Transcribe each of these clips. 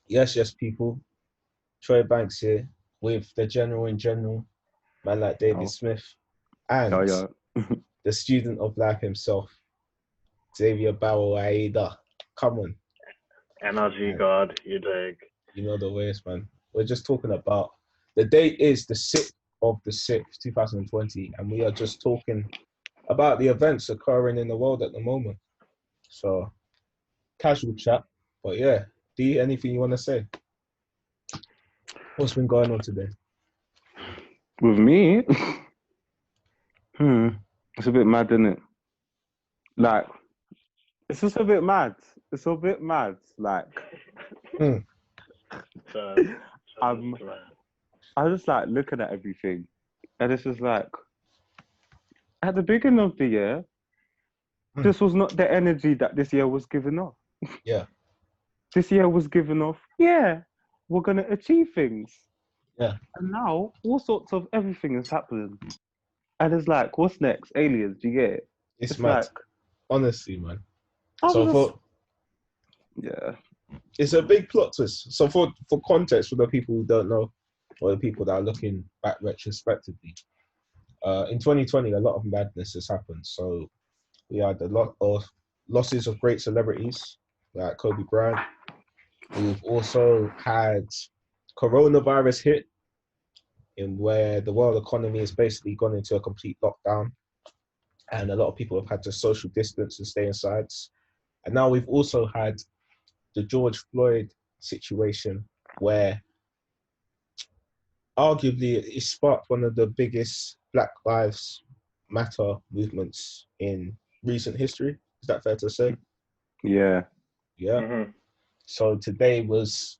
Yes, people. Troy Banks here with the general in general, man like David Yo, Smith, yo, and yo. the student of life himself, Xavier Barrow Aida. Come on, Energy man. God, you dig. You know the ways, man. We're just talking about the date is the 6th of the 6th, 2020, and we are just talking about the events occurring in the world at the moment. So casual chat, but yeah. D, anything you want to say? What's been going on today? With me, it's a bit mad, isn't it? Like, it's just a bit mad. It's a bit mad. Like, Hmm. So, I'm, I just like looking at everything, and it's just like, at the beginning of the year, this was not the energy that this year was giving off. Yeah, This year was giving off, yeah, we're gonna achieve things. yeah. And now all sorts of everything is happening. And it's like, what's next? Aliens, do you get it? It's It's mad. like, Honestly, man. I'm So just, for yeah. it's a big plot twist. So for context, for the people who don't know, or the people that are looking back retrospectively, in 2020, a lot of madness has happened. So we had a lot of losses of great celebrities like Kobe Bryant. We've also had coronavirus hit, in where the world economy has basically gone into a complete lockdown, and a lot of people have had to social distance and stay inside. And now we've also had the George Floyd situation, where arguably it sparked one of the biggest Black Lives Matter movements in recent history. Is that fair to say? Yeah. Yeah. mm-hmm. So today was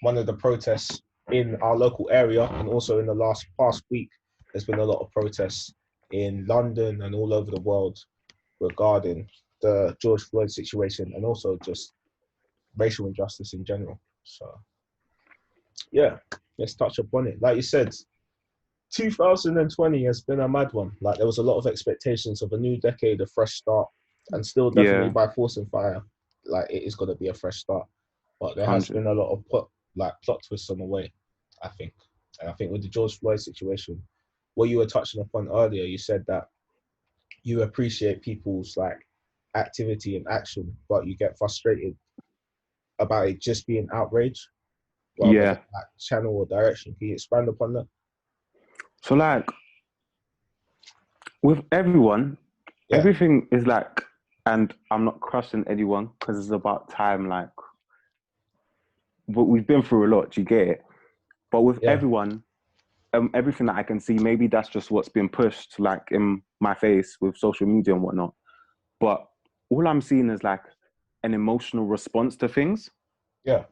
one of the protests in our local area, and also in the past week, there's been a lot of protests in London and all over the world regarding the George Floyd situation, and also just racial injustice in general. So yeah, let's touch upon it. Like you said, 2020 has been a mad one. Like there was a lot of expectations of a new decade, a fresh start, and still definitely Yeah. by force and fire, like it is going to be a fresh start. But there has 100. been a lot of plot twists on the way, I think. And I think with the George Floyd situation, what you were touching upon earlier, you said that you appreciate people's like activity and action, but you get frustrated about it just being outrage rather than Yeah. like channel or direction. Can you expand upon that? So like with everyone, Yeah, everything is like, and I'm not crushing anyone because it's about time. Like, but we've been through a lot. Do you get it? But with yeah, everyone, everything that I can see, maybe that's just what's been pushed like in my face with social media and whatnot. But all I'm seeing is like an emotional response to things. yeah,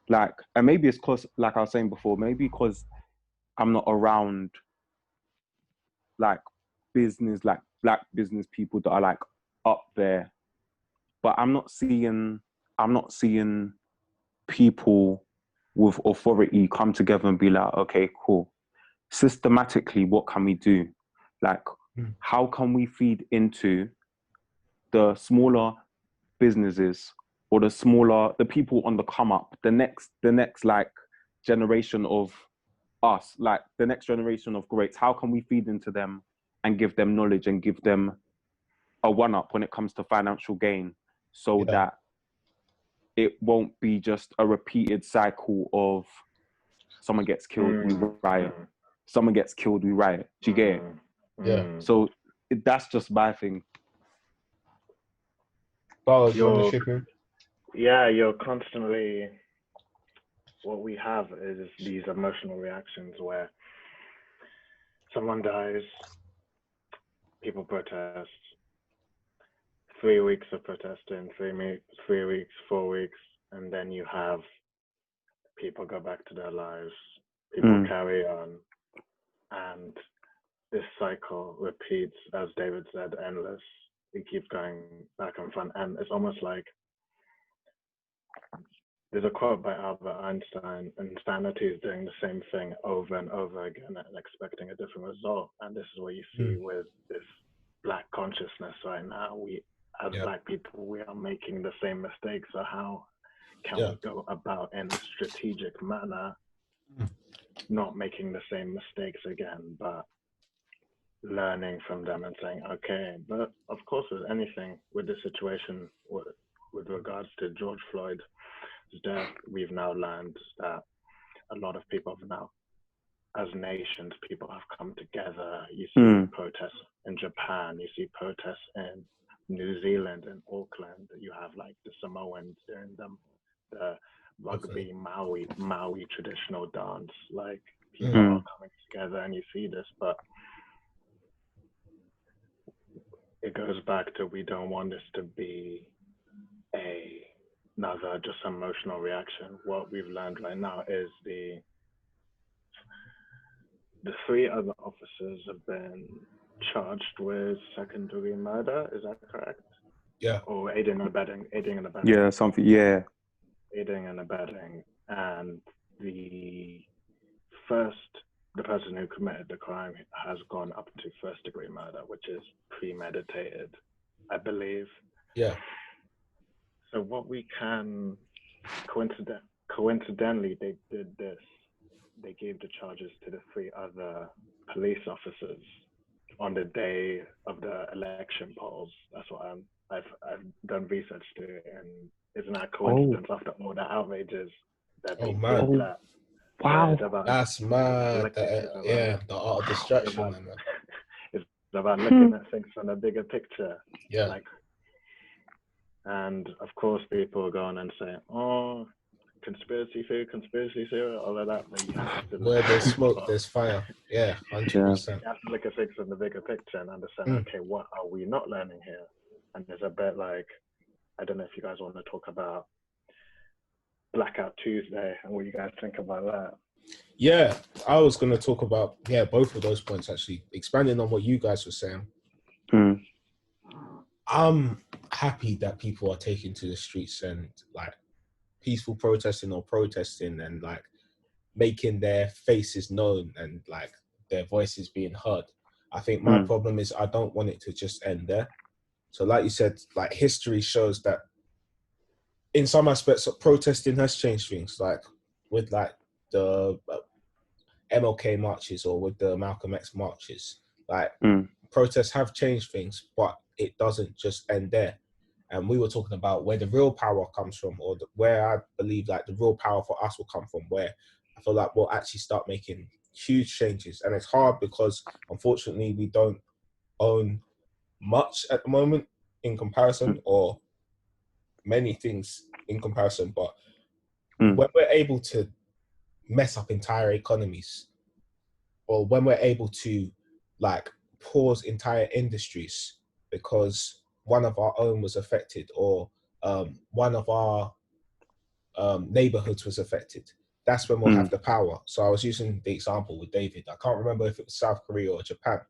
Like, and maybe it's because, like I was saying before, maybe because I'm not around like business, like black business people that are like up there. But I'm not seeing people with authority come together and be like, okay, cool. Systematically, what can we do? Like, how can we feed into the smaller businesses or the people on the come up, the next like generation of us, like the next generation of greats? How can we feed into them and give them knowledge and give them a one up when it comes to financial gain, so yeah, that it won't be just a repeated cycle of someone gets killed, we riot. Someone gets killed, we riot. Do you get it? yeah. So that's just my thing. Carlos, you want to You're, chip in? yeah, you're constantly, what we have is these emotional reactions where someone dies, people protest, 3 weeks of protesting, 3 weeks, 4 weeks, and then you have people go back to their lives, people carry on, and this cycle repeats, as David said, endless. It keeps going back and front, and it's almost like there's a quote by Albert Einstein: insanity is doing the same thing over and over again and expecting a different result. And this is what you see with this black consciousness right now. We, as Yeah, black people, we are making the same mistakes. So how can we go about in a strategic manner, not making the same mistakes again, but learning from them and saying, okay, but of course with anything, with the situation with regards to George Floyd's death, we've now learned that a lot of people have now, as nations, people have come together. You see protests in Japan, you see protests in New Zealand and Auckland. You have like the Samoans doing the rugby Maui traditional dance. Like people are coming together, and you see this, but it goes back to, we don't want this to be another just emotional reaction. What we've learned right now is the 3 other officers have been charged with second-degree murder. Is that correct? Yeah. Or aiding and abetting. Yeah, something. Yeah. Aiding and abetting, and the person who committed the crime has gone up to first-degree murder, which is premeditated, I believe. Yeah. So what we can coincidentally, they did this. They gave the charges to the 3 other police officers on the day of the election polls. That's what I've done research to, and isn't that a coincidence after all the outrages that they did that? Wow, that's mad. The art of distraction, man. It's about looking at things from a bigger picture. Yeah. Like, and of course, people go on and say, "Oh, conspiracy theory, all of that." But you have to where there's smoke, there's fire. Yeah, 100%. You have to look at things from the bigger picture and understand, okay, what are we not learning here? And there's a bit like, I don't know if you guys want to talk about Blackout Tuesday and what you guys think about that. Yeah, I was going to talk about, both of those points, actually. Expanding on what you guys were saying. I'm happy that people are taking to the streets and like peaceful protesting and like making their faces known and like their voices being heard. I think my problem is I don't want it to just end there. So like you said, like history shows that in some aspects protesting has changed things, like with like the MLK marches or with the Malcolm X marches. Like protests have changed things, but it doesn't just end there. And we were talking about where the real power comes from, or where I believe like the real power for us will come from, where I feel like we'll actually start making huge changes. And it's hard because unfortunately we don't own much at the moment in comparison, or many things in comparison. But when we're able to mess up entire economies, or when we're able to like pause entire industries because one of our own was affected, or one of our neighborhoods was affected, that's when we'll have the power. So I was using the example with David. I can't remember if it was South Korea or Japan.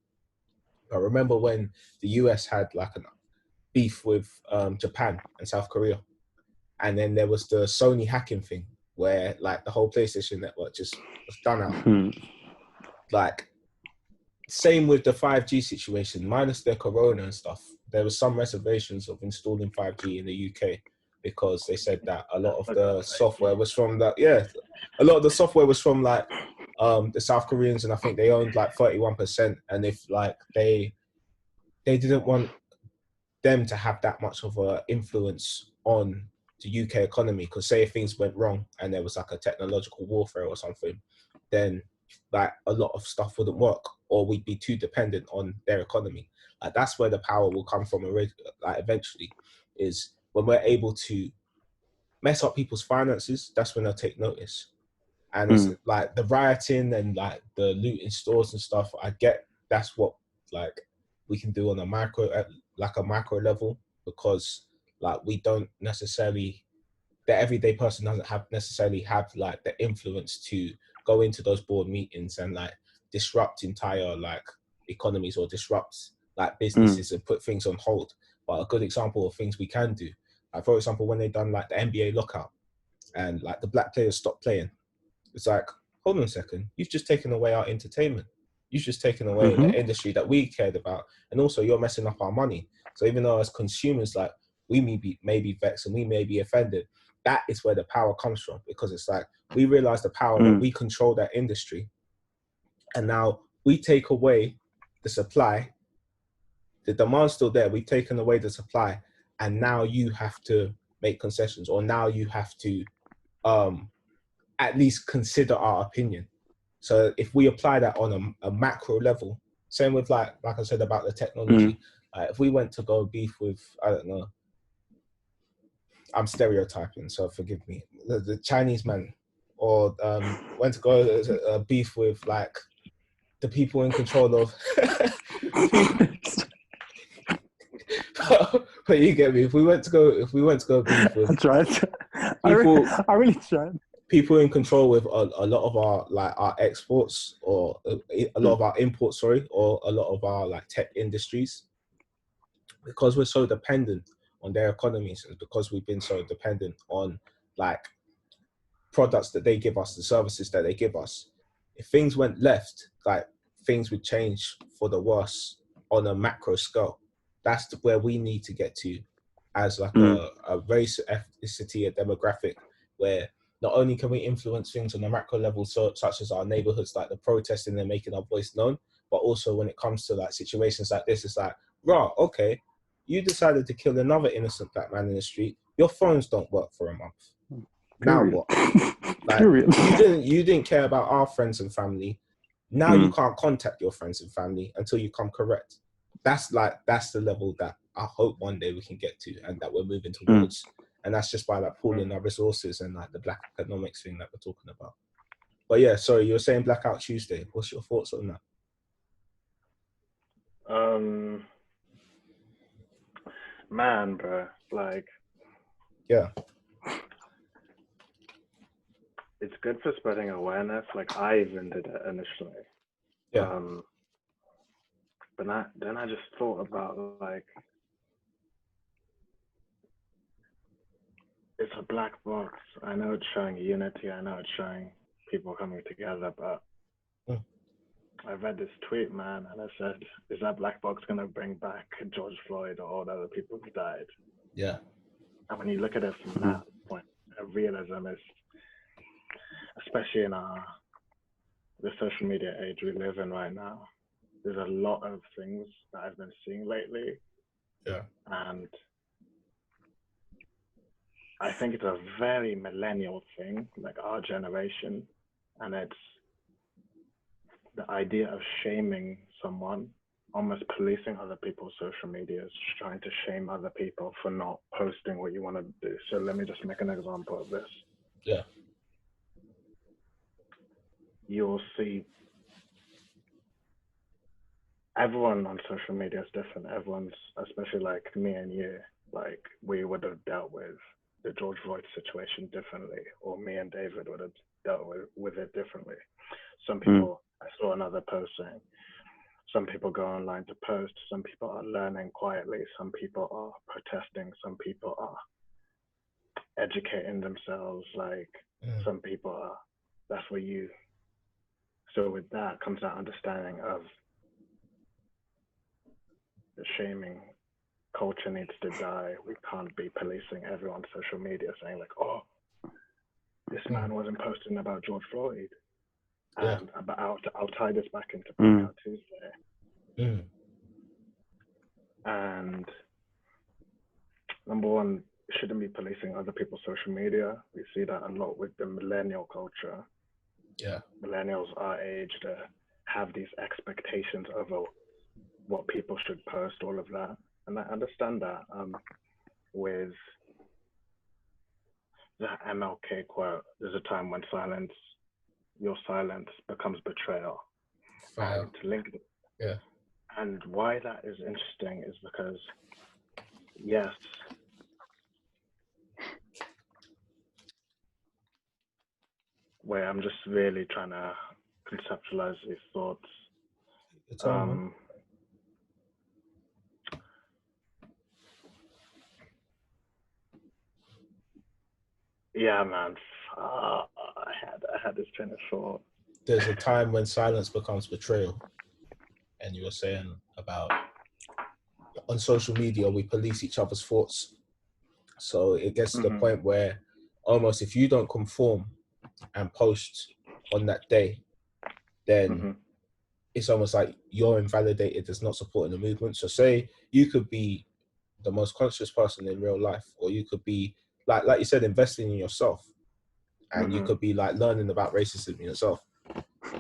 I remember when the US had like a beef with Japan and South Korea. And then there was the Sony hacking thing where like the whole PlayStation network just was done out. Like, same with the 5G situation, minus the corona and stuff. There was some reservations of installing 5G in the UK because they said that a lot of the software was from like the South Koreans, and I think they owned like 31%. And if like they didn't want them to have that much of an influence on the UK economy, because say if things went wrong and there was like a technological warfare or something, then like a lot of stuff wouldn't work, or we'd be too dependent on their economy. Like that's where the power will come from. Like eventually, is when we're able to mess up people's finances. That's when they'll take notice. And it's like the rioting and like the looting stores and stuff. I get that's what like we can do on a macro level, because like we don't necessarily, the everyday person doesn't necessarily have like the influence to go into those board meetings and like disrupt entire like economies or disrupt like businesses and put things on hold. But a good example of things we can do, like for example, when they done like the NBA lockout and like the black players stopped playing, it's like, hold on a second, you've just taken away our entertainment. You've just taken away the industry that we cared about. And also you're messing up our money. So even though as consumers, like we may be vexed and we may be offended, that is where the power comes from, because it's like we realize the power that we control that industry, and now we take away the supply. The demand's still there. We've taken away the supply, and now you have to make concessions, or now you have to at least consider our opinion. So if we apply that on a macro level, same with like I said about the technology. If we went to go beef with, I don't know, I'm stereotyping, so forgive me, the Chinese man, or went to go beef with like the people in control of. But you get me. If we went to go beef with, I tried. People, I really tried. People in control with a lot of our like our exports, or a lot of our imports, sorry, or a lot of our like tech industries, because we're so dependent on their economies, and because we've been so dependent on like products that they give us, the services that they give us. If things went left, like things would change for the worse on a macro scale. That's where we need to get to as like a race, ethnicity, a demographic, where not only can we influence things on a macro level, such as our neighborhoods, like the protesting and making our voice known, but also when it comes to like situations like this, it's like, rah, okay, you decided to kill another innocent black man in the street. Your phones don't work for a month. Period. Now what? Like, Period. You didn't care about our friends and family. Now you can't contact your friends and family until you come correct. That's the level that I hope one day we can get to, and that we're moving towards. And that's just by like pooling our resources and like the black economics thing that we're talking about. But yeah, sorry, you were saying Blackout Tuesday. What's your thoughts on that? Man, bro, like, yeah, it's good for spreading awareness. Like, I even did it initially. Yeah. But then I just thought about, like, it's a black box. I know it's showing unity. I know it's showing people coming together, but I read this tweet, man, and I said, is that black box going to bring back George Floyd or all the other people who died? Yeah. And when you look at it from that point, realism is, especially in the social media age we live in right now, there's a lot of things that I've been seeing lately. Yeah. And I think it's a very millennial thing, like our generation. And it's the idea of shaming someone, almost policing other people's social medias, trying to shame other people for not posting what you want to do. So let me just make an example of this. Yeah. You'll see everyone on social media is different. Everyone's, especially like me and you, like we would have dealt with the George Floyd situation differently, or me and David would have dealt with it differently. Some people, I saw another post saying, some people go online to post, some people are learning quietly, some people are protesting, some people are educating themselves, like some people are, that's what you, so with that comes that understanding of the shaming culture needs to die. We can't be policing everyone's social media saying like, oh, this man wasn't posting about George Floyd. Yeah. And but I'll tie this back into Blackout Tuesday. And number one, shouldn't be policing other people's social media. We see that a lot with the millennial culture. Yeah. Millennials are age to have these expectations over what people should post, all of that. And I understand that with the MLK quote, there's a time when your silence becomes betrayal. And to link it, yeah. And why that is interesting is because, yes, where I'm just really trying to conceptualize these thoughts. Yeah, man. I had this train of thought. There's a time when silence becomes betrayal, and you were saying about on social media we police each other's thoughts, so it gets to the point where almost if you don't conform and post on that day, then it's almost like you're invalidated as not supporting the movement. So say you could be the most conscious person in real life, or you could be like you said, investing in yourself, and you could be like learning about racism yourself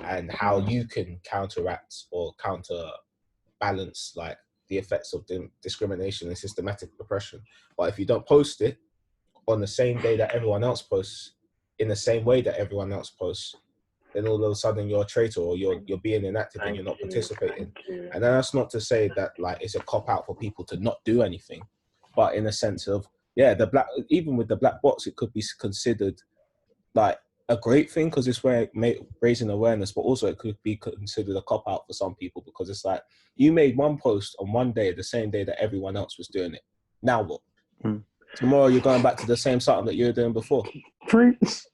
and how you can counteract or counterbalance like the effects of discrimination and systematic oppression. But if you don't post it on the same day that everyone else posts, in the same way that everyone else posts, then all of a sudden you're a traitor, or you're being inactive and you're not participating. And that's not to say that like it's a cop out for people to not do anything, but in a sense of, yeah, even with the black box, it could be considered like a great thing because it's where raising awareness, but also it could be considered a cop out for some people because it's like you made one post on one day, the same day that everyone else was doing it. Now what? Tomorrow you're going back to the same something that you were doing before. Preach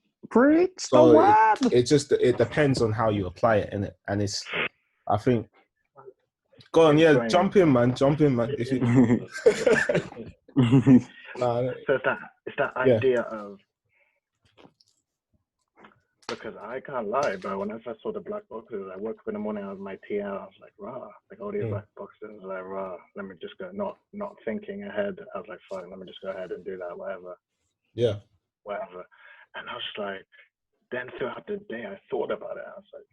So the word. it depends on how you apply it, innit? And it's, I think, go on, yeah, jump in, man. If you... So it's that idea of, because I can't lie, but when I first saw the black boxes, I woke up in the morning, I was my TL, I was like, rah, like all these black boxes, I was like, rah, let me just go, not thinking ahead, I was like, fine, let me just go ahead and do that, whatever. Yeah. Whatever. And I was like, then throughout the day, I thought about it, I was like,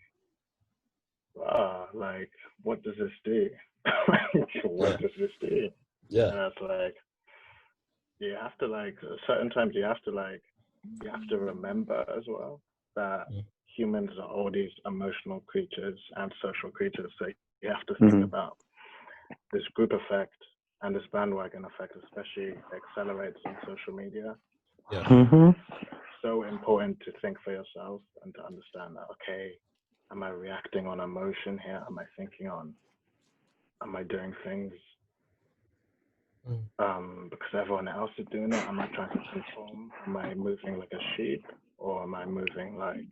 rah, like, what does this do? What does this do? Yeah. And I was like, you have to like, certain times you have to remember as well that humans are all these emotional creatures and social creatures. So you have to think about this group effect and this bandwagon effect, especially accelerates on social media. Yeah. So important to think for yourself and to understand that, okay, am I reacting on emotion here? Am I doing things because everyone else is doing it? Am I trying to conform? Am I moving like a sheep, or am I moving like,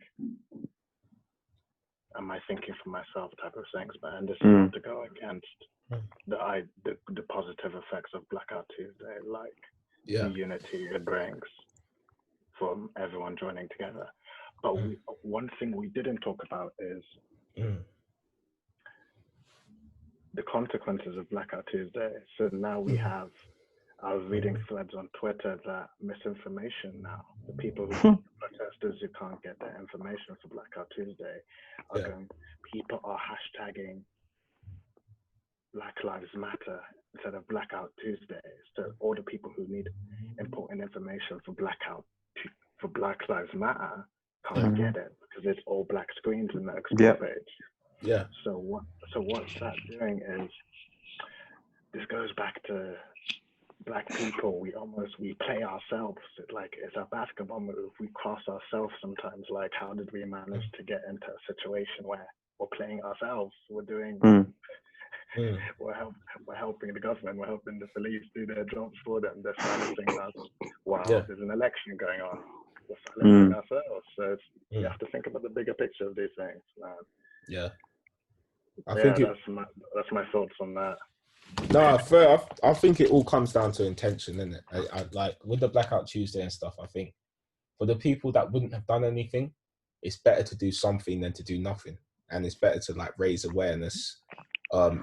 am I thinking for myself type of things? But and this is not to go against the positive effects of Blackout Tuesday, like the unity it brings from everyone joining together. But one thing we didn't talk about is the consequences of Blackout Tuesday. So now we have, I was reading threads on Twitter that misinformation now, the people who protesters who can't get their information for Blackout Tuesday are going, people are hashtagging Black Lives Matter instead of Blackout Tuesday. So all the people who need important information for Black Lives Matter can't get it because it's all black screens in the explore page. Yeah. So what's that doing is, this goes back to black people. We play ourselves. It's a basketball move. We cross ourselves sometimes. Like, how did we manage to get into a situation where we're playing ourselves? We're doing, we're helping the government. We're helping the police do their jobs for them. They're silencing us while there's an election going on. We're silencing ourselves. So you have to think about the bigger picture of these things, man. Yeah. That's my thoughts on that. No, fair. I think it all comes down to intention, isn't it? I like with the Blackout Tuesday and stuff. I think for the people that wouldn't have done anything, it's better to do something than to do nothing, and it's better to like raise awareness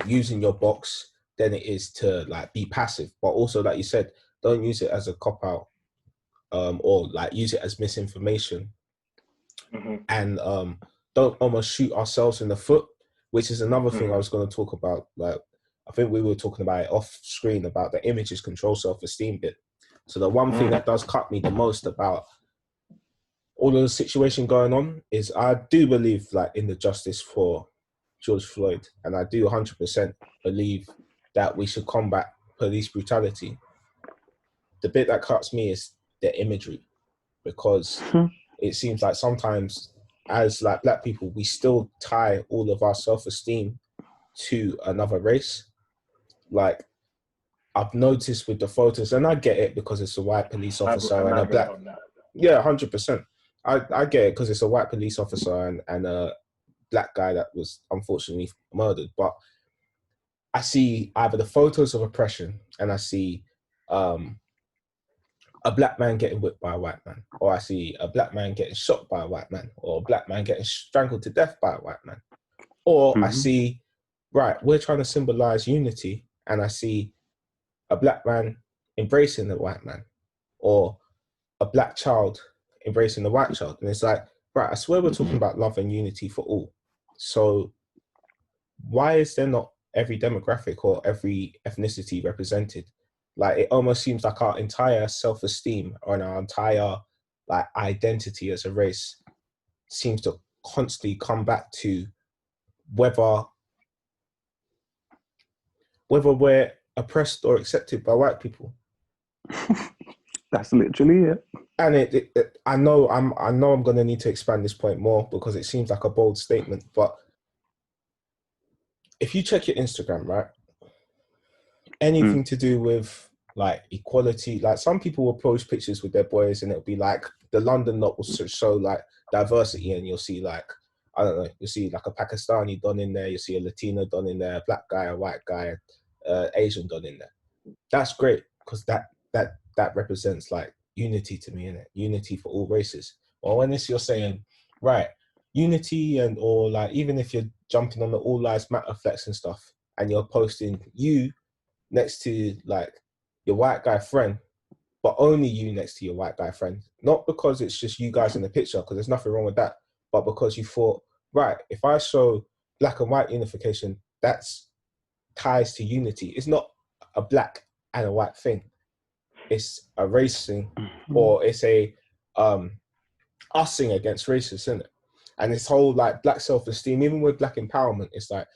using your box than it is to like be passive. But also, like you said, don't use it as a cop out, or like use it as misinformation, and don't almost shoot ourselves in the foot, which is another thing I was going to talk about. Like, I think we were talking about it off screen about the images control self-esteem bit. So the one thing that does cut me the most about all of the situation going on is I do believe like in the justice for George Floyd, and I do 100% believe that we should combat police brutality. The bit that cuts me is the imagery, because it seems like sometimes as like black people, we still tie all of our self-esteem to another race. Like, I've noticed with the photos, and I get it because it's a white police officer and a black. Yeah, 100%. I get it because it's a white police officer and a black guy that was unfortunately murdered. But I see either the photos of oppression and I see a black man getting whipped by a white man, or I see a black man getting shot by a white man, or a black man getting strangled to death by a white man, or I see, right, we're trying to symbolize unity, and I see a black man embracing the white man, or a black child embracing the white child. And it's like, right, I swear we're talking about love and unity for all. So why is there not every demographic or every ethnicity represented? Like, it almost seems like our entire self-esteem or our entire like identity as a race seems to constantly come back to whether we're oppressed or accepted by white people. That's literally it. And I know I'm going to need to expand this point more because it seems like a bold statement, but if you check your Instagram, right, anything to do with like equality, like some people will post pictures with their boys and it'll be like the London lot will show like diversity, and you'll see like, I don't know, you'll see like a Pakistani don in there, you'll see a Latino don in there, a black guy, a white guy, Asian don in there. That's great because that represents like unity to me, innit? Unity for all races. Or when you're saying, right, unity, and or like even if you're jumping on the All Lives Matter flex and stuff, and you're posting you next to like your white guy friend, but only you next to your white guy friend, not because it's just you guys in the picture, because there's nothing wrong with that, but because you thought, right, if I show black and white unification, that's ties to unity. It's not a black and a white thing. It's a race thing, or it's a using against racists, isn't it? And this whole like black self-esteem, even with black empowerment, it's like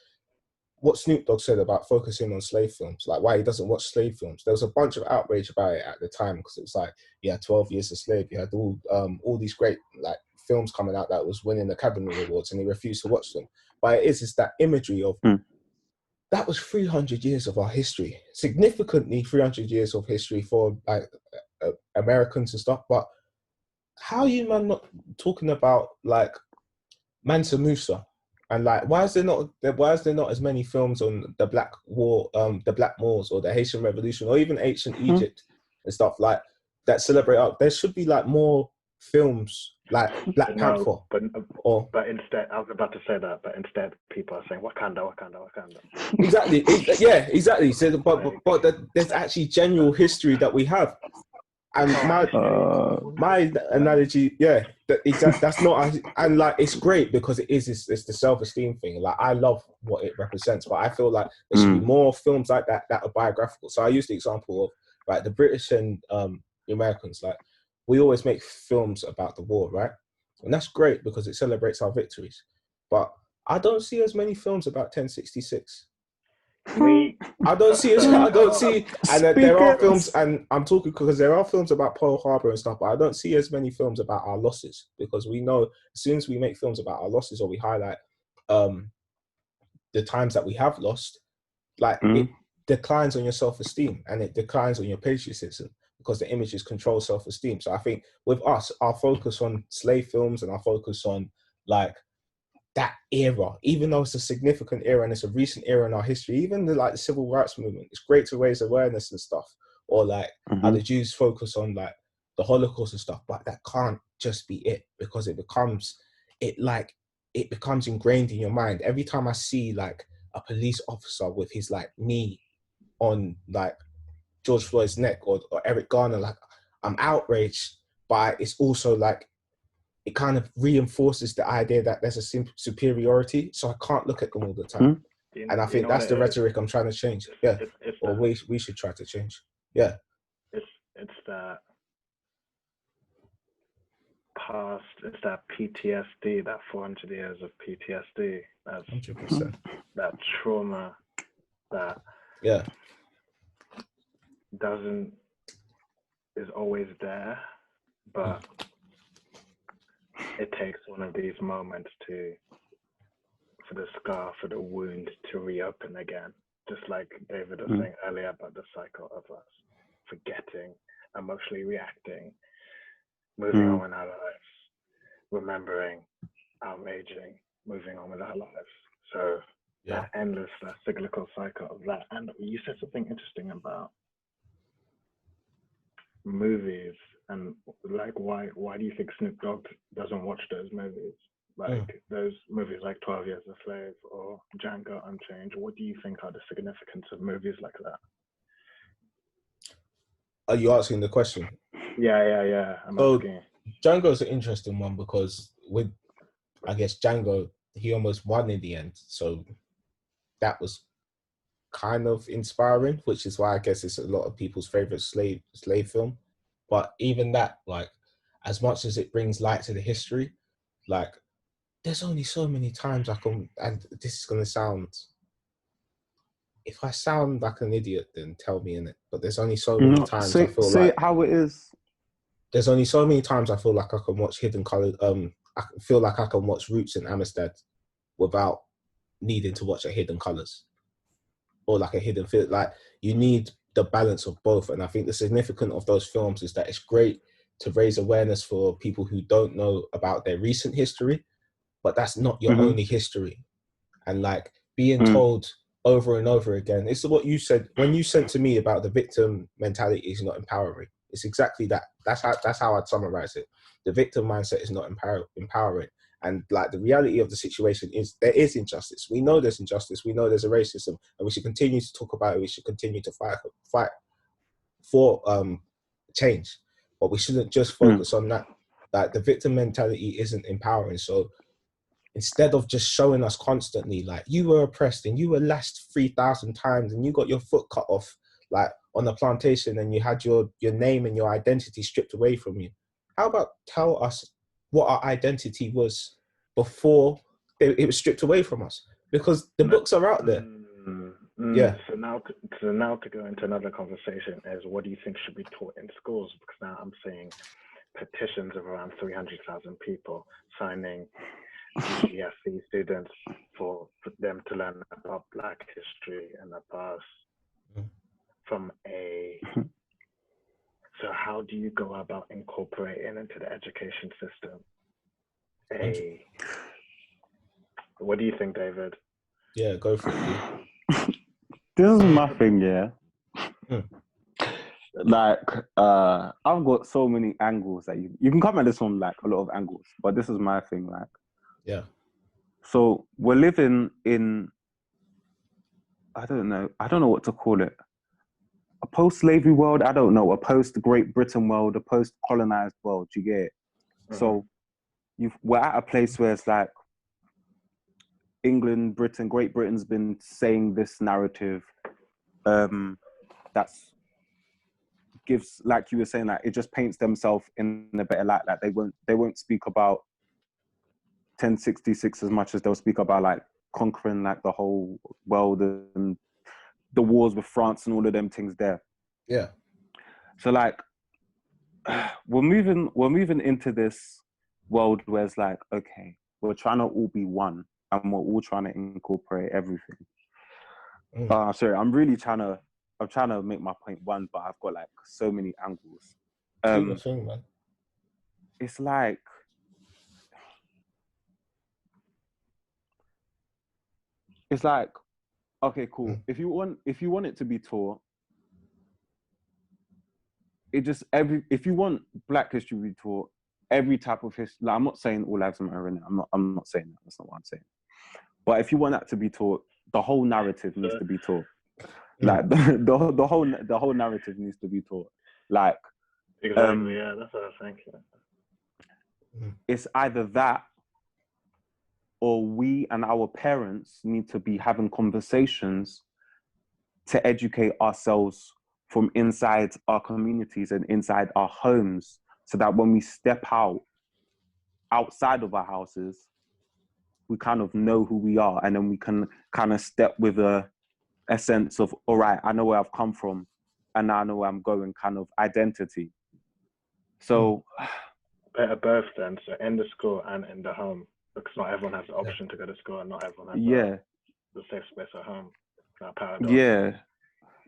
what Snoop Dogg said about focusing on slave films, like why he doesn't watch slave films. There was a bunch of outrage about it at the time because it was like, yeah, 12 Years a Slave. You had all these great like films coming out that was winning Academy Awards, and he refused to watch them. But it's that imagery of that was 300 years of our history, significantly 300 years of history for like Americans and stuff. But how are you, man, not talking about like Mansa Musa? And like, why is there not as many films on the Black War, the Black Moors, or the Haitian Revolution, or even ancient Egypt and stuff like that celebrate art? There should be like more films like Black Panther. But instead, I was about to say that, but instead people are saying Wakanda, Wakanda, Wakanda. Exactly. Yeah, exactly. So, but there's actually general history that we have. And my analogy, yeah, that's not, and like it's great because it's the self-esteem thing. Like I love what it represents, but I feel like there should be more films like that are biographical. So I use the example of like the British and the Americans. Like we always make films about the war, right? And that's great because it celebrates our victories. But I don't see as many films about 1066. I don't see, and there are films, and I'm talking because there are films about Pearl Harbor and stuff, but I don't see as many films about our losses, because we know as soon as we make films about our losses or we highlight the times that we have lost, like it declines on your self-esteem and it declines on your patriotism, because the images control self-esteem. So I think with us, our focus on slave films and our focus on like that era, even though it's a significant era and it's a recent era in our history, even the civil rights movement, it's great to raise awareness and stuff, or like how the Jews focus on like the Holocaust and stuff, but that can't just be it, because it becomes ingrained in your mind. Every time I see like a police officer with his like knee on like George Floyd's neck, or Eric Garner, like I'm outraged, but it's also like it kind of reinforces the idea that there's a superiority, so I can't look at them all the time. And I think that's the rhetoric I'm trying to change. Yeah, or we should try to change. Yeah, it's that past, it's that PTSD, that 400 years of PTSD. That's 100%. That trauma that is always there, but it takes one of these moments for the scar, for the wound to reopen again. Just like David was saying earlier about the cycle of us forgetting, emotionally reacting, moving on with our lives, remembering, outraging, moving on with our lives. So that endless, that cyclical cycle of that. And you said something interesting about movies, and like why do you think Snoop Dogg doesn't watch those movies? Like those movies like 12 Years a Slave or Django Unchained. What do you think are the significance of movies like that? Are you asking the question? Yeah. I'm asking. Django's an interesting one because with, I guess, Django, he almost won in the end. So that was kind of inspiring, which is why I guess it's a lot of people's favorite slave film. But even that, like, as much as it brings light to the history, like, there's only so many times I can, and this is going to sound, if I sound like an idiot, then tell me in it. But there's only so many times I feel say like how it is. There's only so many times I feel like I can watch Hidden Colors. I feel like I can watch Roots and Amistad without needing to watch a Hidden Colors or like a Hidden Film. Like, you need the balance of both, and I think the significance of those films is that it's great to raise awareness for people who don't know about their recent history, but that's not your only history. And like being told over and over again, it's what you said when you said to me about the victim mentality is not empowering. It's exactly that. That's how I'd summarize it. The victim mindset is not empowering. And like the reality of the situation is there is injustice. We know there's injustice. We know there's a racism, and we should continue to talk about it. We should continue to fight for change, but we shouldn't just focus on that. Like the victim mentality isn't empowering. So instead of just showing us constantly, like, you were oppressed and you were lashed 3,000 times and you got your foot cut off, like on a plantation, and you had your name and your identity stripped away from you. How about tell us what our identity was before it was stripped away from us? Because the books are out there. Yeah. So now to go into another conversation is, what do you think should be taught in schools? Because now I'm seeing petitions of around 300,000 people signing GCSE students for them to learn about Black history and the past from a. So how do you go about incorporating into the education system what do you think, David? Yeah, go for it. This is my thing, yeah. Like, I've got so many angles that you can come at this from like a lot of angles, but this is my thing, like. Yeah. So we're living in, I don't know what to call it. A post-slavery world, I don't know. A post-Great Britain world, a post-colonized world, you get it? So we're at a place where it's like England, Britain, Great Britain's been saying this narrative that's gives, like you were saying, like it just paints themselves in a better light. Like they won't speak about 1066 as much as they'll speak about like conquering like the whole world and the wars with France and all of them things there. Yeah. So like we're moving into this world where it's like, okay, we're trying to all be one and we're all trying to incorporate everything. Sorry, I'm trying to make my point one, but I've got like so many angles. Do the thing, man. It's like okay, cool. If you want it to be taught, if you want Black history to be taught, every type of history. Like, I'm not saying all lives matter in it. I'm not saying that. That's not what I'm saying. But if you want that to be taught, the whole narrative needs to be taught. Like the whole narrative needs to be taught. Like exactly, yeah, that's what I was thinking. It's either that, or we and our parents need to be having conversations to educate ourselves from inside our communities and inside our homes, so that when we step outside of our houses, we kind of know who we are, and then we can kind of step with a sense of, all right, I know where I've come from and now I know where I'm going, kind of identity. So better both then, so in the school and in the home, because not everyone has the option to go to school and not everyone has the safe space at home. That paradox. Yeah.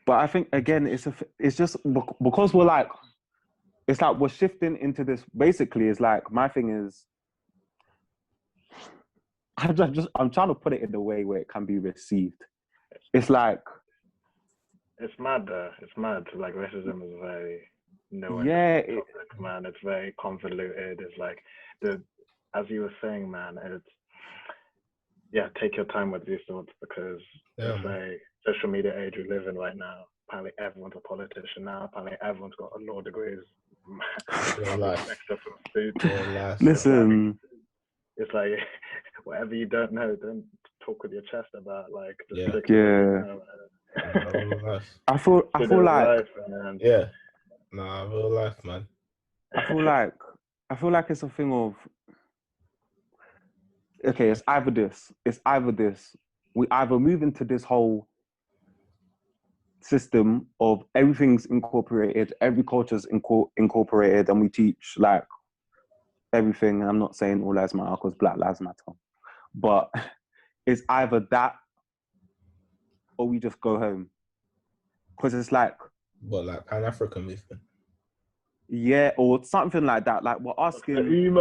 But I think again, it's just because we're like, it's like we're shifting into this. Basically, it's like, my thing is, I'm trying to put it in the way where it can be received. It's like, it's mad though. It's mad. Like, racism is very nuanced Yeah, topic, man. It's very convoluted. It's like as you were saying, man. Take your time with these thoughts because it's a social media age we live in right now. Apparently, everyone's a politician now. Apparently, everyone's got a law degrees. Listen, it's like whatever you don't know, don't talk with your chest about. Like, just stick yeah. to I feel like life, man. Real life, man. I feel like it's a thing of, okay, it's either this. We either move into this whole system of everything's incorporated, every culture's incorporated, and we teach like everything. I'm not saying all lives matter because Black Lives Matter, but it's either that or we just go home. Because it's like, what, like Pan-African movement? Yeah, or something like that. Like we're asking.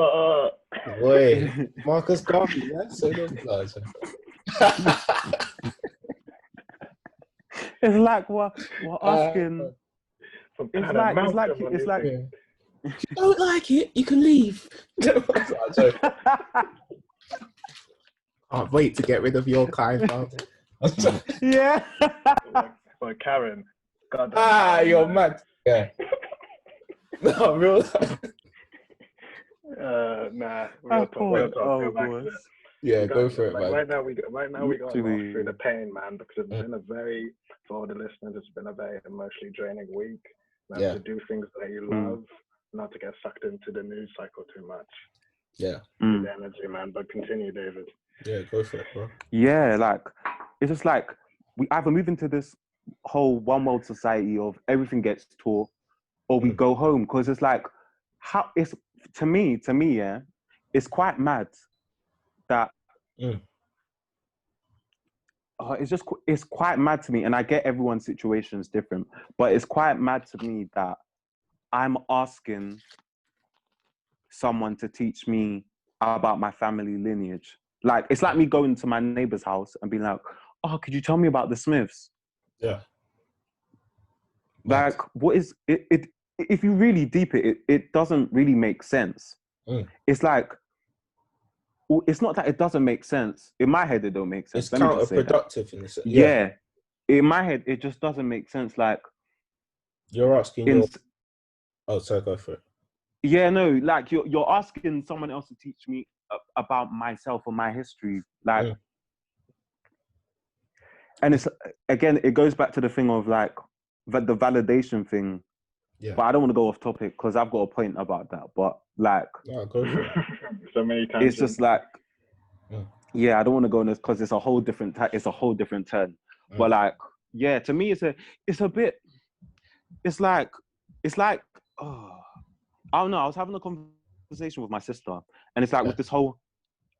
Wait, Marcus Garvey, yeah? Say those guys. It's like we're asking. It's like. Yeah. If you don't like it, you can leave. Can't wait to get rid of your kind, father. Yeah. Like Karen. God, you're mad. Yeah. No, real. Real talk. Yeah, go for it, man. Right now we got through the pain, man, because it's been for all the listeners, it's been a very emotionally draining week. To do things that you love, not to get sucked into the news cycle too much. Yeah. The energy, man. But continue, David. Yeah, go for it, bro. Yeah, like it's just like we either move into this whole one world society of everything gets taught, or we go home, because it's like how it's to me, yeah, it's quite mad that it's quite mad to me, and I get everyone's situation is different, but it's quite mad to me that I'm asking someone to teach me about my family lineage. Like it's like me going to my neighbor's house and being like, "Oh, could you tell me about the Smiths?" Yeah. Like, what is it? If you really deep it doesn't really make sense. It's like, it's not that it doesn't make sense. In my head, it don't make sense. It's counterproductive in this. Yeah. In my head, it just doesn't make sense. Like, you're asking sorry, go for it. Yeah, no, like you're asking someone else to teach me about myself or my history. Like, and it's, again, it goes back to the thing of like, the validation thing. Yeah. But I don't want to go off topic because I've got a point about that. But like, go for it. So many times. It's just like, I don't want to go on this because it's a whole different turn. But like, to me, it's a bit. It's like, I don't know. I was having a conversation with my sister, and it's like with this whole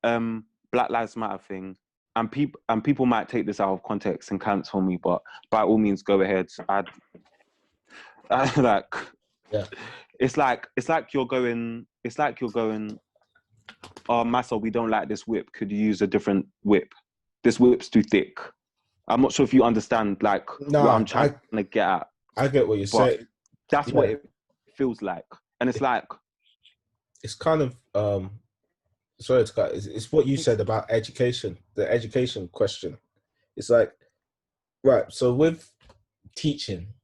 Black Lives Matter thing, and people might take this out of context and cancel me, but by all means, go ahead. It's like you're going. Oh, Massa, we don't like this whip. Could you use a different whip? This whip's too thick. I'm not sure if you understand, like, what I'm trying to get at. I get what you're saying. That's what it feels like. And it's like... It's kind of... it's what you said about education, the education question. It's like, right, so with teaching,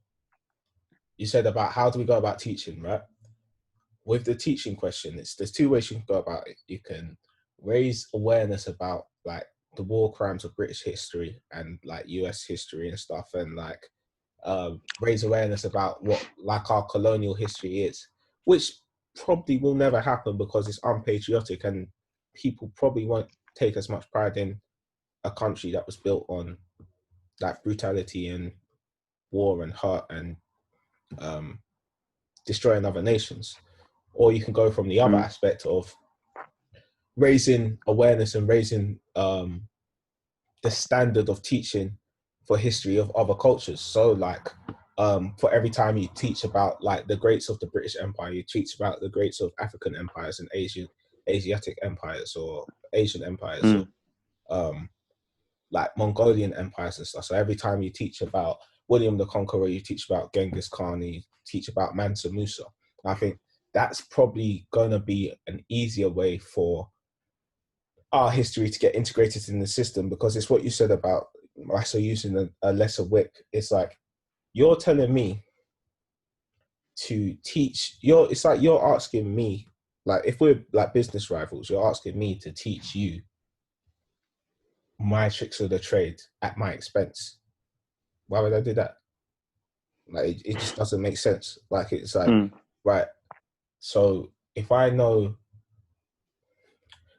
you said about how do we go about teaching, right? With the teaching question, there's two ways you can go about it. You can raise awareness about like the war crimes of British history and like US history and stuff, and like raise awareness about what like our colonial history is, which probably will never happen because it's unpatriotic and people probably won't take as much pride in a country that was built on like brutality and war and hurt and destroying other nations. Or you can go from the other aspect of raising awareness and raising the standard of teaching for history of other cultures. So like for every time you teach about like the greats of the British Empire, you teach about the greats of African empires and Asiatic empires or Asian empires or like Mongolian empires and stuff. So every time you teach about William the Conqueror, you teach about Genghis Khan, you teach about Mansa Musa. I think that's probably going to be an easier way for our history to get integrated in the system, because it's what you said about so using a lesser wick. It's like, you're telling me to teach, it's like you're asking me, like if we're like business rivals, you're asking me to teach you my tricks of the trade at my expense. Why would I do that? Like it just doesn't make sense. Like it's like, right, so if I know,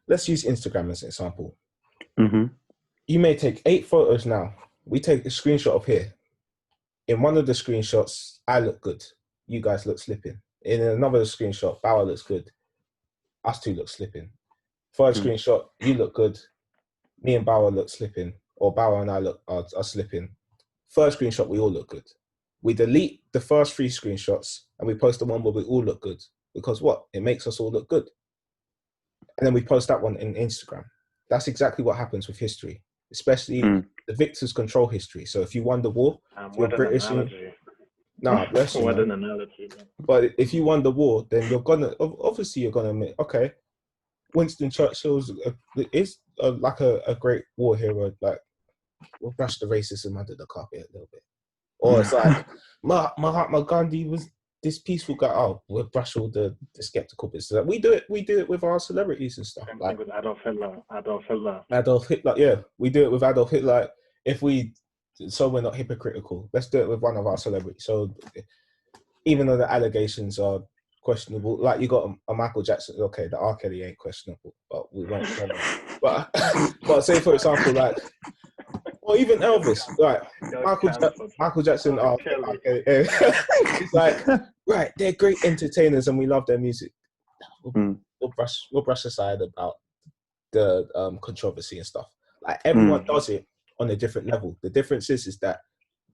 let's use Instagram as an example. You may take 8 photos now. We take a screenshot of here. In one of the screenshots, I look good. You guys look slipping. In another screenshot, Bauer looks good. Us two look slipping. Third screenshot, you look good. Me and Bauer look slipping. Or Bauer and I look are slipping. First screenshot, we all look good. We delete the first 3 screenshots and we post the one where we all look good. Because what? It makes us all look good. And then we post that one in Instagram. That's exactly what happens with history. Especially the victors control history. So if you won the war, you're British. Nah, bless you. What an analogy. But if you won the war, then you're gonna admit, okay, Winston Churchill is like a great war hero. Like, we'll brush the racism under the carpet a little bit. Or it's like Mahatma Gandhi was this peaceful guy. Oh, we'll brush all the skeptical bits. Like, we do it with our celebrities and stuff. Same like thing with Adolf Hitler. Adolf Hitler, yeah, we do it with Adolf Hitler. So we're not hypocritical, let's do it with one of our celebrities. So even though the allegations are questionable, like you got a Michael Jackson, okay, the R. Kelly ain't questionable, but we won't know. But say for example, like, or even Elvis, like Michael Jackson, it's like, right, they're great entertainers and we love their music. We'll brush aside about the controversy and stuff. Like, everyone does it on a different level. The difference is that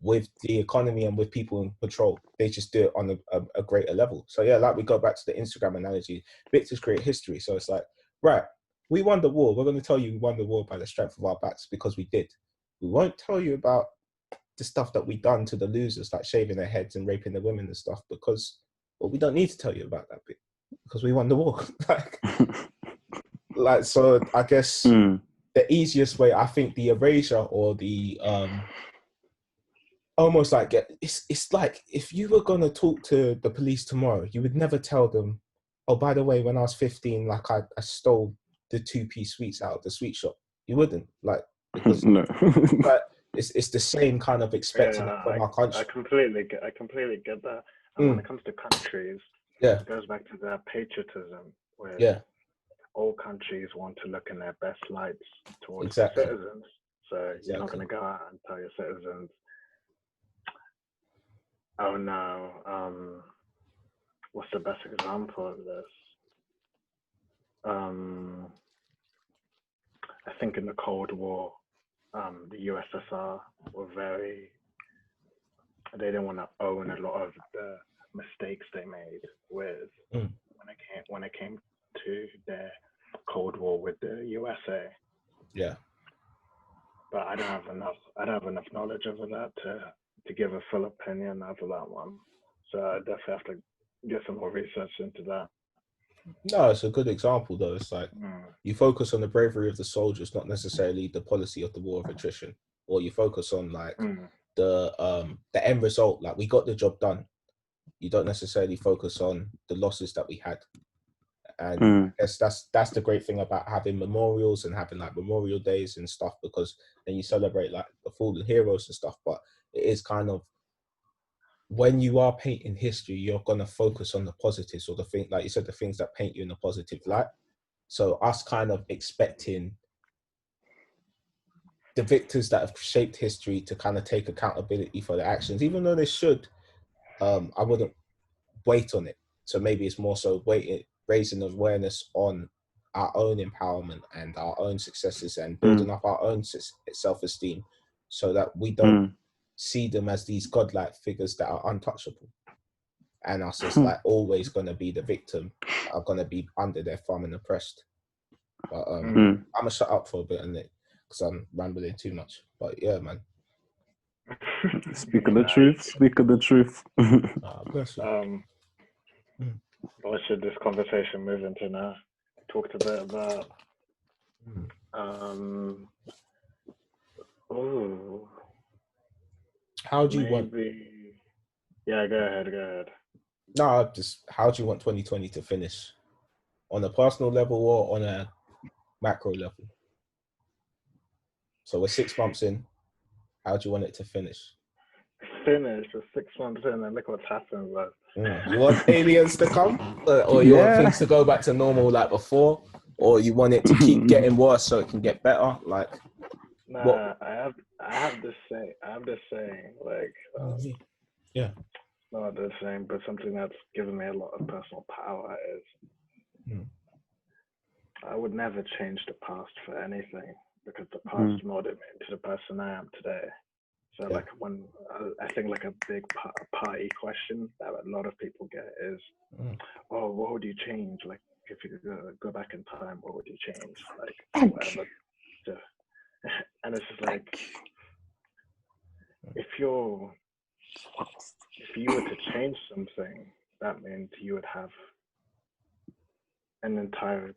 with the economy and with people in control, they just do it on a greater level. So yeah, like we go back to the Instagram analogy, victors create history. So it's like, right, we won the war. We're going to tell you we won the war by the strength of our backs because we did. We won't tell you about the stuff that we done to the losers, like shaving their heads and raping the women and stuff, because, well, we don't need to tell you about that bit because we won the war. like, so I guess the easiest way, I think the erasure or the almost like it's like if you were gonna talk to the police tomorrow, you would never tell them, oh, by the way, when I was 15, like I stole the 2-piece sweets out of the sweet shop. You wouldn't, like, because No. but it's the same kind of expecting from our country. I completely get that. And when it comes to countries, it goes back to that patriotism where all countries want to look in their best lights towards their citizens. So you're not going to go out and tell your citizens, oh no, what's the best example of this? I think in the Cold War, the USSR were they didn't want to own a lot of the mistakes they made with when it came to their Cold War with the USA. Yeah. But I don't have enough knowledge over that to give a full opinion over that one. So I definitely have to get some more research into that. No, it's a good example though. It's like you focus on the bravery of the soldiers, not necessarily the policy of the war of attrition. Or you focus on like the end result, like we got the job done. You don't necessarily focus on the losses that we had. And I guess that's the great thing about having memorials and having like memorial days and stuff, because then you celebrate like the fallen heroes and stuff. But it is kind of, when you are painting history, you're gonna focus on the positives, or the thing, like you said, the things that paint you in a positive light. So us kind of expecting the victors that have shaped history to kind of take accountability for their actions, even though they should, I wouldn't wait on it. So maybe it's more so raising awareness on our own empowerment and our own successes and building up our own self-esteem, so that we don't see them as these godlike figures that are untouchable, and us as like always going to be the victim, are going to be under their thumb and oppressed. But I'm gonna shut up for a bit, and because I'm rambling too much. But yeah, man, Speak of the truth. Speak of the truth. Bless you. What should this conversation move into now? Talked a bit about How do you want? Yeah, go ahead. No, just how do you want 2020 to finish? On a personal level or on a macro level? So we're 6 months in. How do you want it to finish? Finish. We're 6 months in, and look what's happened. But You want aliens to come, or you want things to go back to normal like before, or you want it to keep getting worse so it can get better? Like, nah, I have this saying, like, yeah, not the same, but something that's given me a lot of personal power is I would never change the past for anything, because the past molded me into the person I am today. So like I think like a big party question that a lot of people get is, oh, what would you change? Like if you could go back in time, what would you change? Like whatever. And it's just like, if you were to change something, that means you would have an entire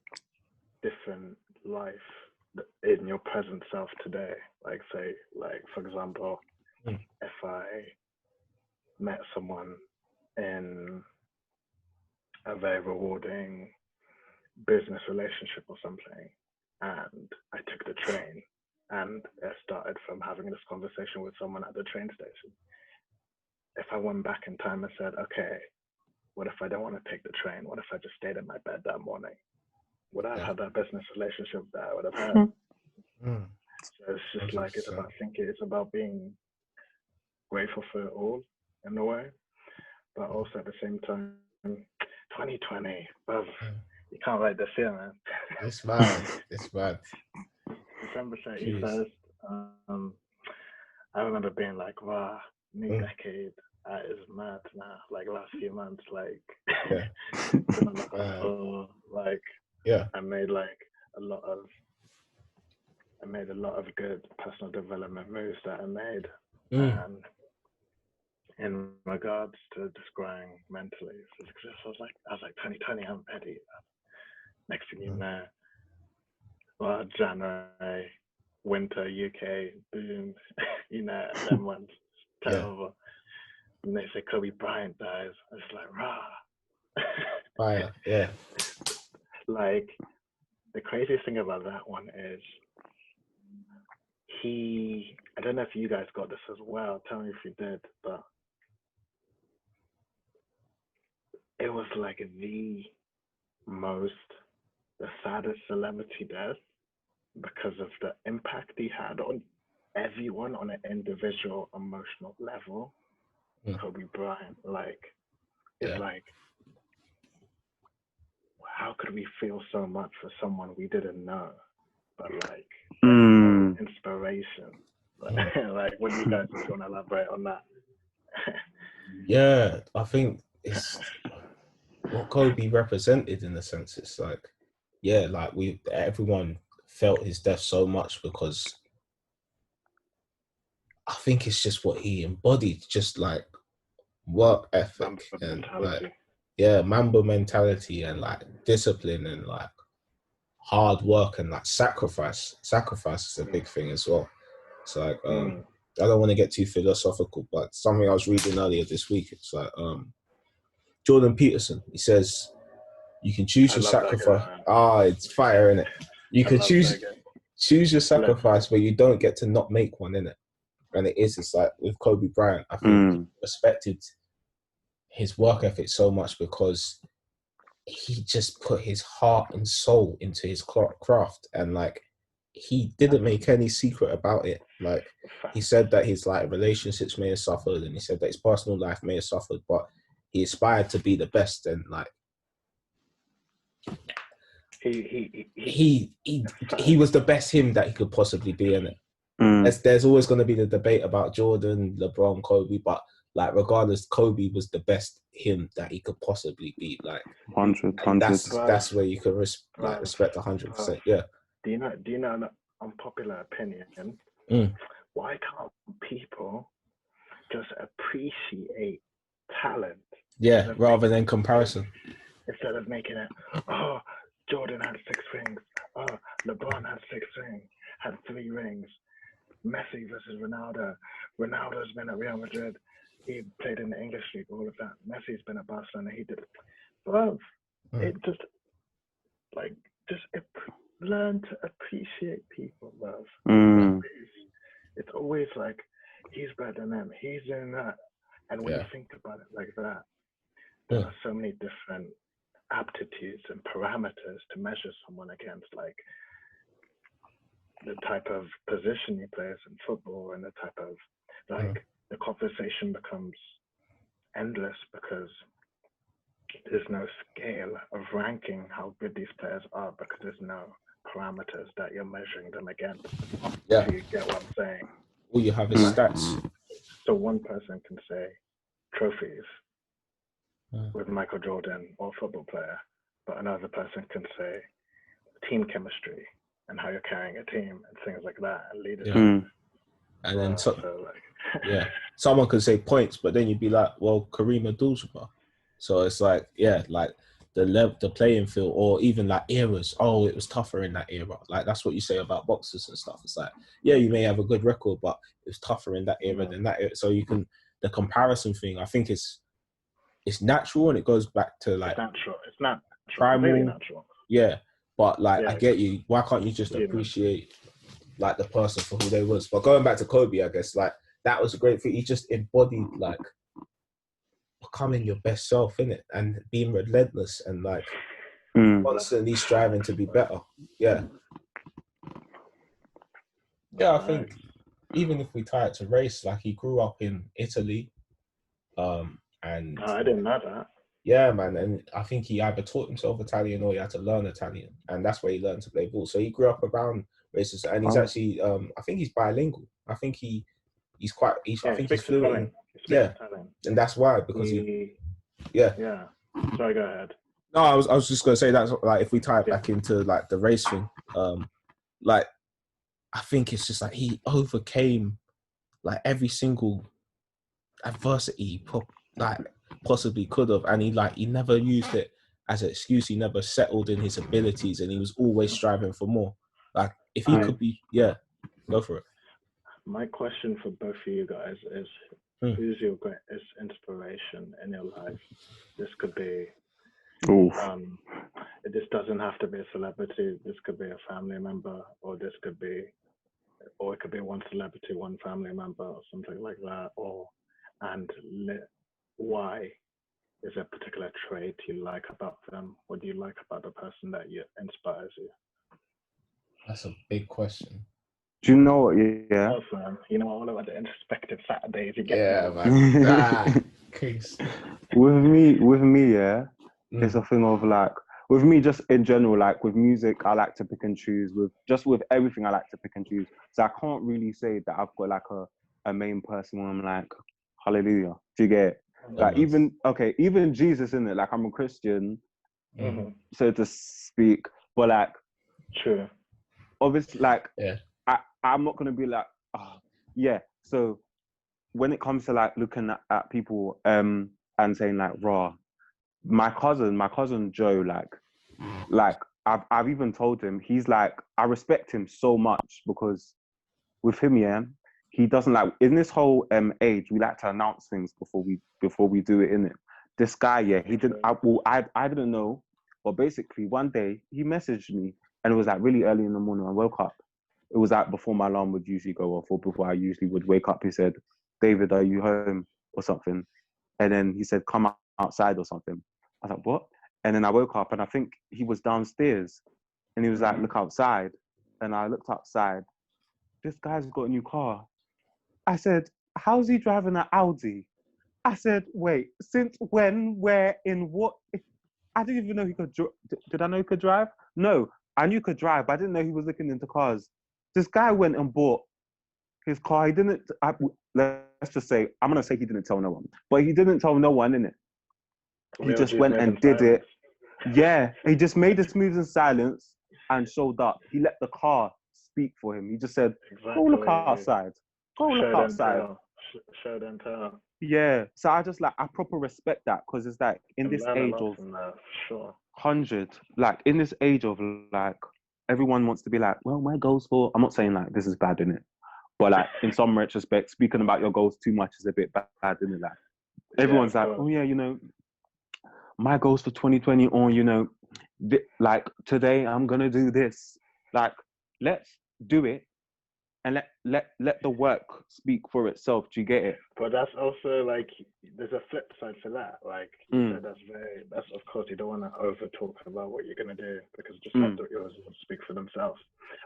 different life in your present self today. Like say, like for example, if I met someone in a very rewarding business relationship or something, and I took the train, and I started from having this conversation with someone at the train station. If I went back in time and said, okay, what if I don't want to take the train? What if I just stayed in my bed that morning? Would I have had that business relationship that I would have had? So it's just 100%. Like, it's about thinking, it's about being grateful for it all in a way, but also at the same time, 2020, well, you can't write this here, man. It's bad. It's bad. December 31st, I remember being like, wow, new decade, that is mad now. Like last few months, like, I made like a lot of good personal development moves that I made. And in regards to just growing mentally, I was like 2020, I'm ready. Next thing you know, well, January, winter, UK, boom, you know, and then once terrible. And they say Kobe Bryant dies. I was like, rah. Fire, yeah. Like, the craziest thing about that one is I don't know if you guys got this as well, tell me if you did, but it was like the saddest celebrity death because of the impact he had on everyone on an individual emotional level. Kobe Bryant, like, it's like, how could we feel so much for someone we didn't know, but like inspiration? Like, what do you guys want to elaborate on that? Yeah, I think it's what Kobe represented in a sense. It's like, like everyone felt his death so much because I think it's just what he embodied, just like work ethic and like, Mamba mentality and like discipline and like hard work and like sacrifice. Sacrifice is a big thing as well. It's like, I don't want to get too philosophical, but something I was reading earlier this week, it's like, Jordan Peterson, he says, you can choose your sacrifice. It's fire, innit? You can choose your sacrifice, but you don't get to not make one, innit? And it's like with Kobe Bryant, I think he respected his work ethic so much because he just put his heart and soul into his craft, and like he didn't make any secret about it. Like he said that his like relationships may have suffered, and he said that his personal life may have suffered, but he aspired to be the best, and like he was the best him that he could possibly be in it. There's always going to be the debate about Jordan, LeBron, Kobe, but like regardless, Kobe was the best him that he could possibly be. Like 100. That's where you can respect 100%. Yeah. Do you know an unpopular opinion? Why can't people just appreciate talent. Yeah, rather than comparison. Instead of making it, oh, Jordan had 6 rings. Oh, LeBron had 6 rings, had 3 rings. Messi versus Ronaldo. Ronaldo's been at Real Madrid. He played in the English league, all of that. Messi's been at Barcelona. He did it. Bro, it just, like, learn to appreciate people, love. It's always like, he's better than them. He's doing that. And when you think about it like that, there are so many different aptitudes and parameters to measure someone against, like the type of position he plays in football and the type of, like, the conversation becomes endless because there's no scale of ranking how good these players are because there's no parameters that you're measuring them against. Yeah. So you get what I'm saying? All you have is stats. So one person can say trophies with Michael Jordan or a football player, but another person can say team chemistry and how you're carrying a team and things like that and leadership. And then someone could say points, but then you'd be like, well, Kareem Abdul-Jabbar. So it's like, like the playing field, or even like eras. Oh, it was tougher in that era. Like that's what you say about boxers and stuff. It's like, you may have a good record, but it's tougher in that era than that era. So you can, the comparison thing, I think it's natural, and it goes back to like it's natural, primal, really natural. Yeah, but like I get you. Why can't you just appreciate like the person for who they was? But going back to Kobe, I guess like that was a great thing. He just embodied like becoming your best self, innit, and being relentless and like constantly striving to be better. Yeah, I think even if we tie it to race, like he grew up in Italy, and I didn't know that. Yeah, man, and I think he either taught himself Italian or he had to learn Italian, and that's where he learned to play ball. So he grew up around races, and he's actually, I think he's bilingual. I think he's fluent. And that's why, because Sorry, go ahead. No, I was just gonna say that's like if we tie it back into like the race thing, like I think it's just like he overcame like every single adversity possibly could have, and he never used it as an excuse. He never settled in his abilities, and he was always striving for more. Like if he could be, go for it. My question for both of you guys is, who's your greatest inspiration in your life? This could be, this doesn't have to be a celebrity. This could be a family member, or it could be one celebrity, one family member, or something like that. Why is there a particular trait you like about them? What do you like about the person that inspires you? That's a big question. Do you know what? Yeah. Awesome. You know all about the introspective Saturdays you get. Yeah, man. Case. With me, it's a thing of like, with me just in general, like with music, I like to pick and choose. With everything, I like to pick and choose. So I can't really say that I've got like a main person where I'm like, hallelujah. Do you get it? Like even Jesus, in it, like I'm a Christian, so to speak, but like, true. Obviously, like, I'm not gonna be like, So when it comes to like looking at people and saying like, raw, my cousin Joe, like I've even told him, he's like, I respect him so much because with him, he doesn't like, in this whole age, we like to announce things before we do it, innit? This guy, he didn't, I didn't know, but basically one day he messaged me, and it was like really early in the morning. I woke up. It was like before my alarm would usually go off, or before I usually would wake up. He said, David, are you home or something? And then he said, come outside or something. I was like, what? And then I woke up, and I think he was downstairs, and he was like, look outside. And I looked outside. This guy's got a new car. I said, how's he driving an Audi? I said, wait, since when, where, in what? I didn't even know he could drive. Did I know he could drive? No, I knew he could drive, but I didn't know he was looking into cars. This guy went and bought his car. He didn't, let's just say, I'm going to say he didn't tell no one, but he didn't tell no one, innit? He just went and did it. Yeah, he just made this move in silence and showed up. He let the car speak for him. He just said, go look outside. Go look outside. show don't tell. Yeah. So I just like, I proper respect that, because it's like in You this learn a age lot of from that, sure. 100, like in this age of like, everyone wants to be like, well, my goals for, I'm not saying like this is bad in it, but like in some retrospect, speaking about your goals too much is a bit bad in it. Like everyone's Yeah, like, oh yeah, you know, my goals for 2020, or you know, like today I'm gonna do this. Like, let's do it, and let the work speak for itself. Do you get it? but that's also like there's a flip side for that. Like you said, that's of course you don't want to over talk about what you're gonna do, because just let yours speak for themselves.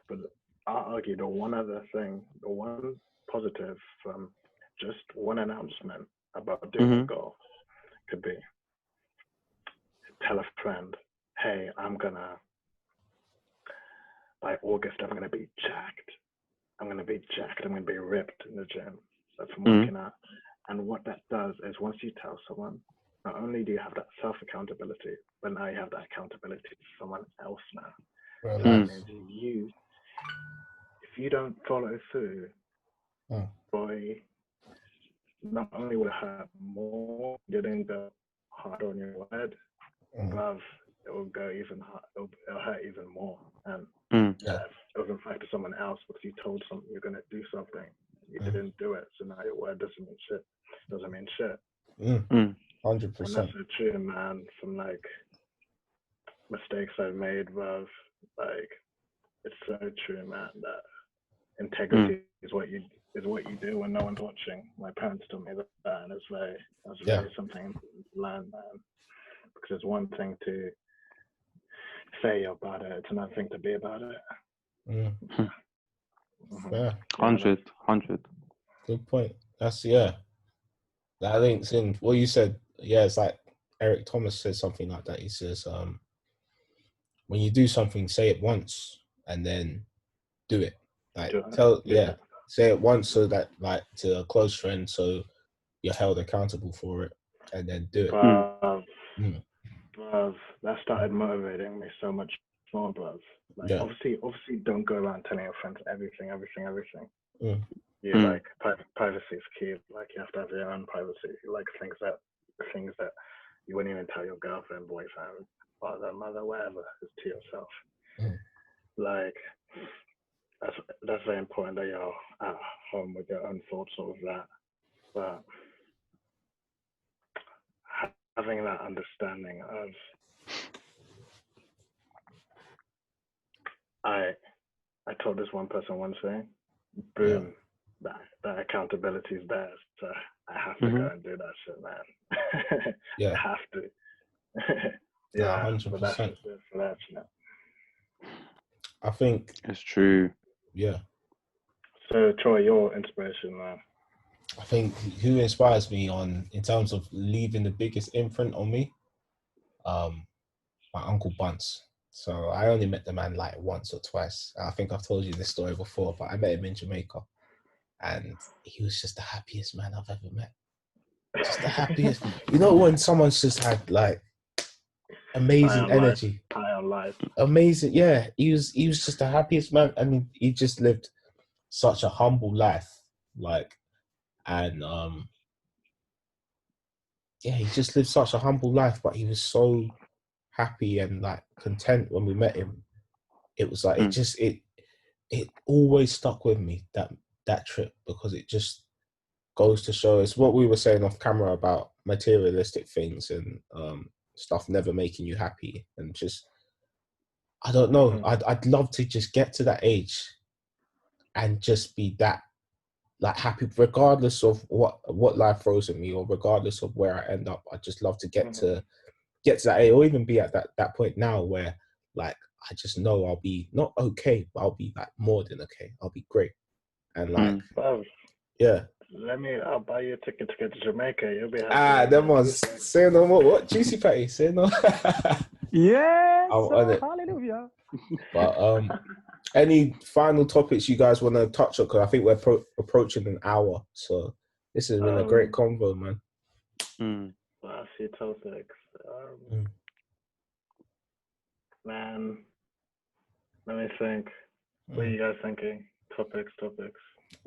But I'll argue the one other thing, the one positive from just one announcement about doing a goal could be tell a friend, hey, by August I'm gonna be jacked. I'm gonna be ripped in the gym from working out. And what that does is once you tell someone, not only do you have that self-accountability, but now you have that accountability to someone else now. So that means if you don't follow through, boy, not only will it hurt more, you didn't go hard on your word, but it will go even hard, it'll hurt even more. And it was in fact to someone else because you told someone you're gonna do something, you didn't do it, so now your word doesn't mean shit. 100%. And that's so true, man. From like mistakes I've made, bruv. Like it's so true, man. That integrity is what you do when no one's watching. My parents told me that, and that's really something to learn, man. Because it's one thing to say you're about it; it's another thing to be about it. Yeah. 100. Good point. That's that links in what you said. Yeah, it's like Eric Thomas says something like that. He says, when you do something, say it once and then do it. Like say it once so that like to a close friend, so you're held accountable for it, and then do it. Bruv, that started motivating me so much more, bruv. Like obviously don't go around telling your friends everything. Like privacy is key. Like you have to have your own privacy. Like things that you wouldn't even tell your girlfriend, boyfriend, father, mother, whatever, is to yourself. Like that's very important that you're at home with your own thoughts of that. But having that understanding of I told this one person one thing, boom, that accountability is there. So I have to go and do that shit, man. I have to. 100%. But that's just it for that, you know. I think it's true. Yeah. So Troy, your inspiration, man. I think who inspires me in terms of leaving the biggest imprint on me, my uncle Banxz. So I only met the man like once or twice. I think I've told you this story before, but I met him in Jamaica, and he was just the happiest man I've ever met. Just the happiest. You know when someone's just had like amazing energy, high on life, amazing. Yeah, he was just the happiest man. I mean, he just lived such a humble life, like, and he just lived such a humble life, but he was so happy and like content when we met him. It was like it always stuck with me, that trip, because it just goes to show us what we were saying off camera about materialistic things and stuff never making you happy, and just I don't know. I'd love to just get to that age and just be that like happy, regardless of what life throws at me, or regardless of where I end up. I just love to get to that age, or even be at that point now where like I just know I'll be not okay, but I'll be like more than okay. I'll be great, and like I'll buy you a ticket to get to Jamaica. You'll be happy. Them ones say no more. What juicy patty? Say no. Yes, hallelujah. But any final topics you guys want to touch on? Because I think we're approaching an hour, so this has been a great convo, man. Last few topics. Man, let me think. What are you guys thinking? Topics.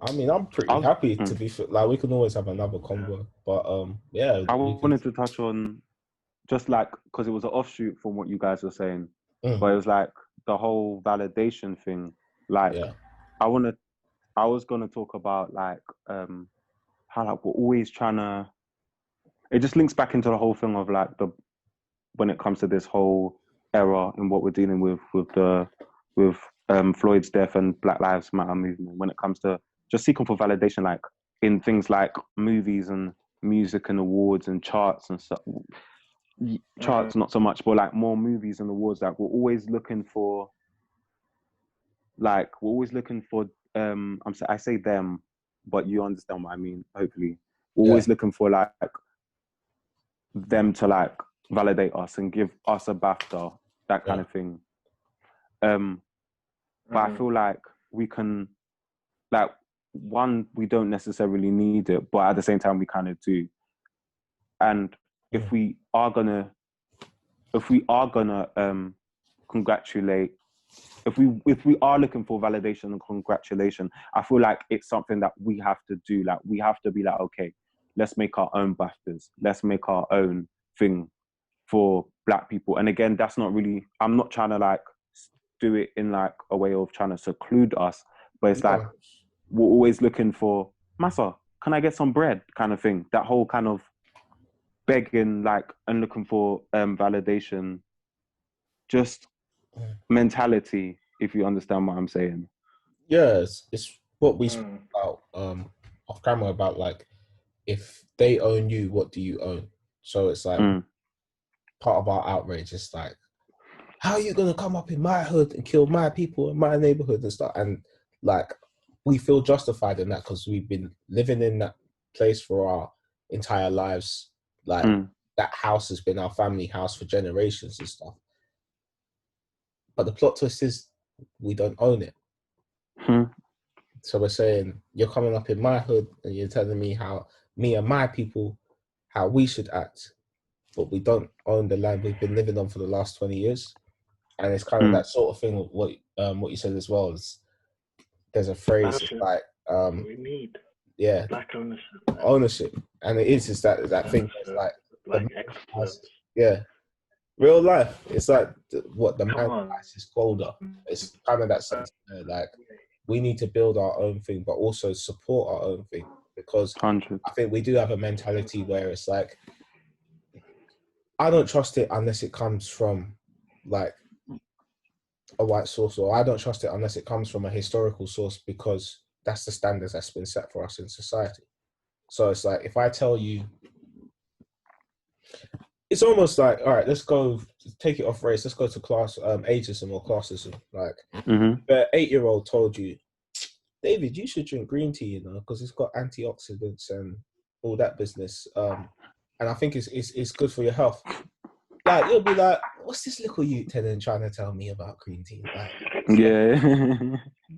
I mean, I'm pretty happy to be like, we can always have another convo, but yeah. I wanted to touch on just like, because it was an offshoot from what you guys were saying, but it was like the whole validation thing. Like, I was gonna talk about like how like we're always trying to. It just links back into the whole thing of like when it comes to this whole era and what we're dealing with Floyd's death and Black Lives Matter movement. When it comes to just seeking for validation, like in things like movies and music and awards and charts and stuff. Charts not so much, but like more movies and awards. Like we're always looking for. I say them, but you understand what I mean. Hopefully, we're always looking for like them to like validate us and give us a BAFTA, that kind of thing. But I feel like we can, like, one, we don't necessarily need it, but at the same time we kind of do. And if we are gonna congratulate, if we are looking for validation and congratulation, I feel like it's something that we have to do. Like we have to be like, okay, let's make our own BAFTAs. Let's make our own thing for Black people. And again, that's not really, I'm not trying to like do it in like a way of trying to seclude us, but it's like, we're always looking for, Massa, can I get some bread kind of thing? That whole kind of begging, like, and looking for validation, just mentality, if you understand what I'm saying. Yes, it's what we spoke about off camera about, like, if they own you, what do you own? So it's like part of our outrage is like, how are you gonna come up in my hood and kill my people in my neighborhood and stuff? And like, we feel justified in that because we've been living in that place for our entire lives. Like that house has been our family house for generations and stuff. But the plot twist is we don't own it. So we're saying, you're coming up in my hood and you're telling me how me and my people, how we should act, but we don't own the land we've been living on for the last 20 years. And it's kind of that sort of thing, what you said as well, is there's a phrase, it's like, we need Black ownership. Ownership. And it is that thing, it's like, Black experts. Real life. It's like what the man is colder. It's kind of that sense, like, we need to build our own thing, but also support our own thing, because 100. I think we do have a mentality where it's like, I don't trust it unless it comes from like a white source, or I don't trust it unless it comes from a historical source, because that's the standards that's been set for us in society. So it's like, if I tell you, it's almost like, all right, let's go take it off race. Let's go to class, ageism or classism. Like, the 8-year-old told you, David, you should drink green tea, you know, because it's got antioxidants and all that business. And I think it's good for your health. Like, you'll be like, what's this little youth tenant trying to tell me about green tea? Like,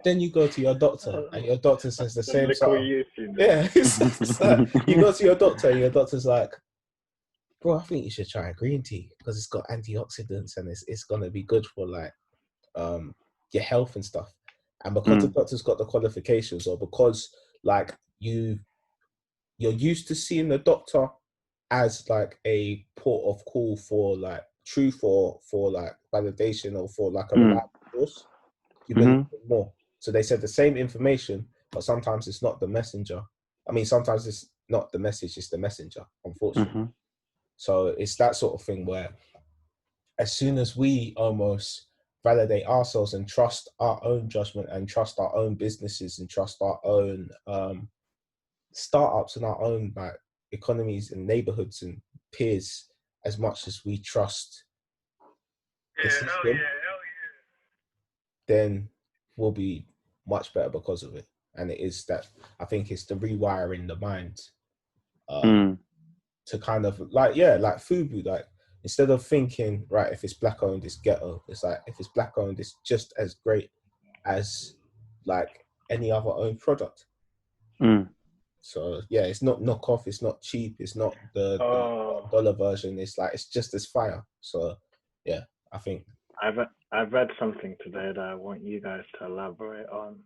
then you go to your doctor, and your doctor says the same stuff. Yeah, it's like, you go to your doctor, and your doctor's like, bro, I think you should try green tea because it's got antioxidants and it's gonna be good for like your health and stuff. And because the doctor's got the qualifications, or because like you're used to seeing the doctor as like a port of call for like truth, or for like validation, or for like a reliable source, you believe it more. So they said the same information, but sometimes it's not the messenger. I mean, sometimes it's not the message, it's the messenger, unfortunately. So it's that sort of thing where as soon as we almost validate ourselves and trust our own judgment and trust our own businesses and trust our own startups and our own like economies and neighborhoods and peers as much as we trust the system, then we'll be much better because of it. And it is that, I think it's the rewiring the mind to kind of like FUBU, like, instead of thinking, right, if it's Black owned, it's ghetto. It's like, if it's Black owned, it's just as great as like any other owned product. So yeah, it's not knockoff, it's not cheap, it's not the dollar version. It's like, it's just as fire. So yeah, I think I've read something today that I want you guys to elaborate on.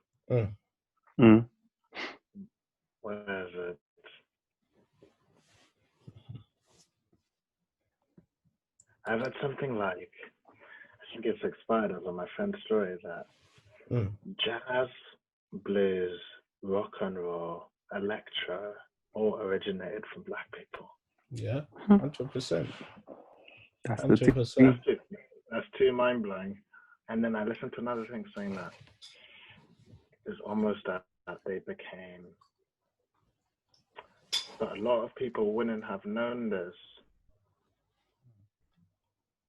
where is it? I've had something like, I think it's expired over my friend's story that jazz, blues, rock and roll, electro all originated from black people. Yeah, 100%. That's 100%. That's too mind blowing. And then I listened to another thing saying that it's almost that they became, but a lot of people wouldn't have known this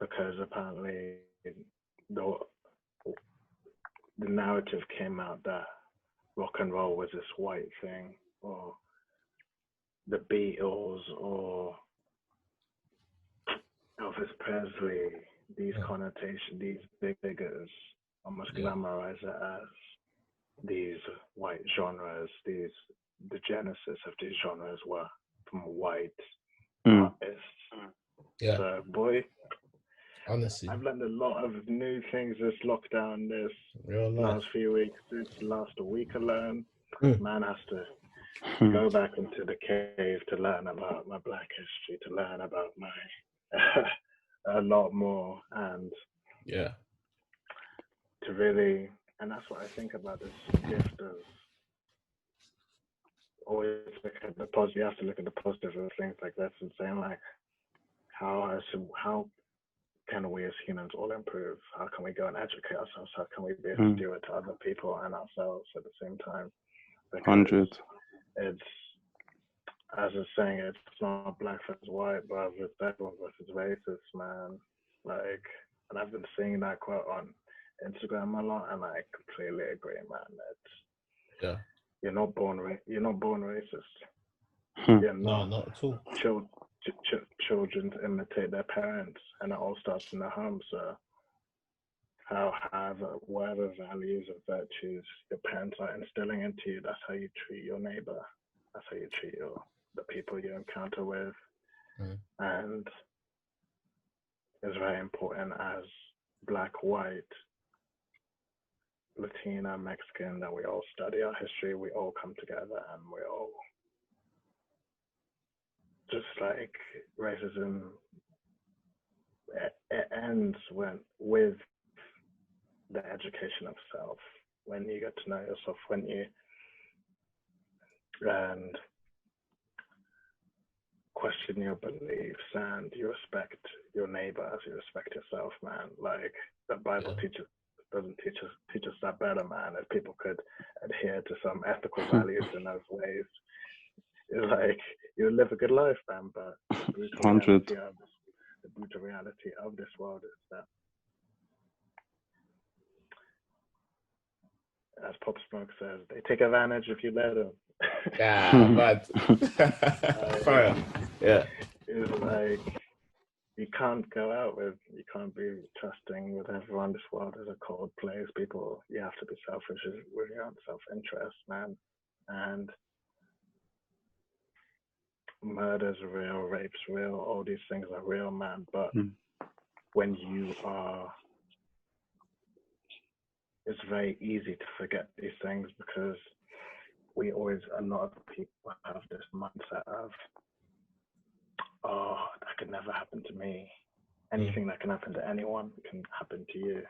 because apparently the narrative came out that rock and roll was this white thing, or the Beatles, or Elvis Presley, these connotations, these big figures, almost glamorize it as these white genres, the genesis of these genres were from white artists. Yeah. So, boy, honestly, I've learned a lot of new things this lockdown, this last few weeks, this last week alone. Man has to go back into the cave to learn about my black history, to learn about my a lot more, and to really, and that's what I think about this gift of always look at the positive. You have to look at the positive of things like this and saying like, how can we as humans all improve? How can we go and educate ourselves? How can we be able to do it to other people and ourselves at the same time? 100. It's, as it's saying, it's not black versus white, but it's everyone versus racist, man. Like, and I've been seeing that quote on Instagram a lot, and I completely agree, man. You're not born racist. You're not. No, not at all. Children imitate their parents, and it all starts in the home. So, whatever values or virtues your parents are instilling into you, that's how you treat your neighbor. That's how you treat the people you encounter with. And it's very important as black, white, Latino, Mexican, that we all study our history, we all come together, and we all, just like racism, it ends with the education of self, when you get to know yourself, and question your beliefs, and you respect your neighbor as you respect yourself, man. Like, the Bible doesn't teach us that better, man. If people could adhere to some ethical values in those ways, it's like you live a good life, man. But the brutal reality of this world is that, as Pop Smoke says, they take advantage if you let them. Bad. Fire. Yeah. It's like, you can't be trusting with everyone. This world is a cold place. People, you have to be selfish with your own self-interest, man. And murder's real, rape's real, all these things are real, man. But when you are, it's very easy to forget these things because a lot of people have this mindset of, oh, that could never happen to me. Anything that can happen to anyone can happen to you,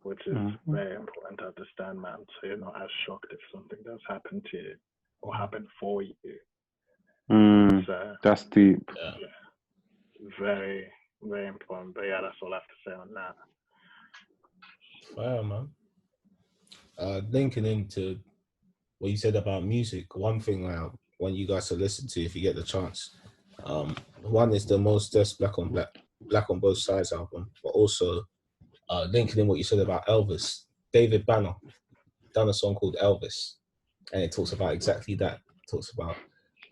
which is very important to understand, man. So you're not as shocked if something does happen to you or happen for you. So, that's deep. Very, very important. But yeah, that's all I have to say on that. Wow, man. Linking into what you said about music, one thing I want you guys to listen to if you get the chance. One is the Most Def Black on Both Sides album, but also linking in what you said about Elvis. David Banner done a song called Elvis, and it talks about exactly that.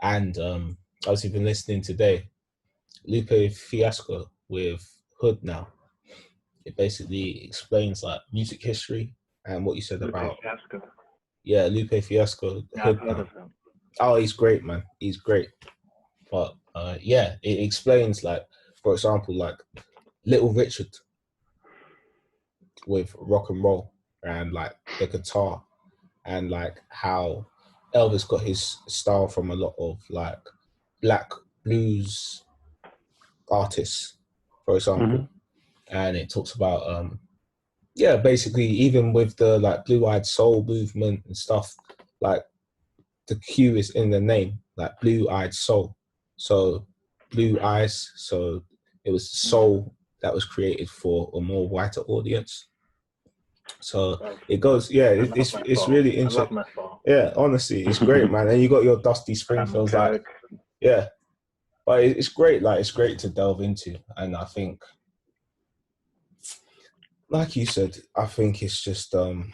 And obviously been listening today, Lupe Fiasco with Hood Now. It basically explains like music history and what you said about Fiasco. Yeah, Lupe Fiasco. Yeah, I've heard of him. Oh, he's great, man. He's great. But it explains, like, for example, like Little Richard with rock and roll and like the guitar, and like how Elvis got his style from a lot of like black blues artists, for example. And it talks about basically even with the like blue-eyed soul movement and stuff, like the Q is in the name, like blue-eyed soul. So blue eyes, so it was soul that was created for a more whiter audience. So it goes, it's really interesting. Yeah, honestly, it's great, man. And you got your Dusty Springfields, like, yeah. But it's great, like, it's great to delve into. And I think, like you said, I think it's just... Souls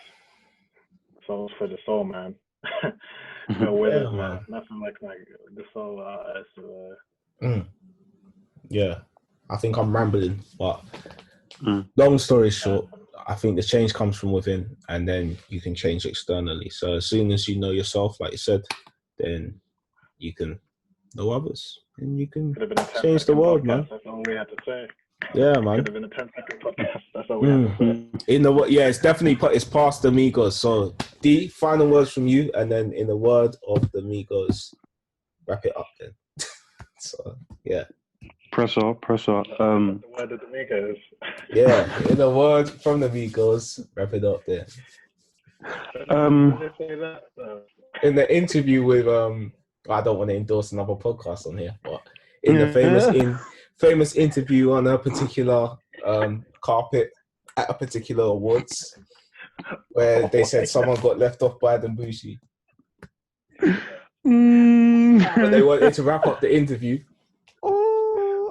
for the soul, man. Go with it, man. Nothing like the soul artist. Yeah, I think I'm rambling, but long story short, I think the change comes from within, and then you can change externally. So as soon as you know yourself, like you said, then you can know others, and you can change the world, man. That's all we had to say. Yeah, man. Could have been a 10-second podcast. That's all we had to say. It's definitely it's past the Migos. So D, final words from you, and then in the word of the Migos, wrap it up then. So yeah. Pressure. The word of the Migos. Yeah, in a word from the Migos, wrap it up there. In the interview with I don't want to endorse another podcast on here, but in the famous interview on a particular carpet at a particular awards, where they said someone got left off by the Bushi. But they wanted to wrap up the interview.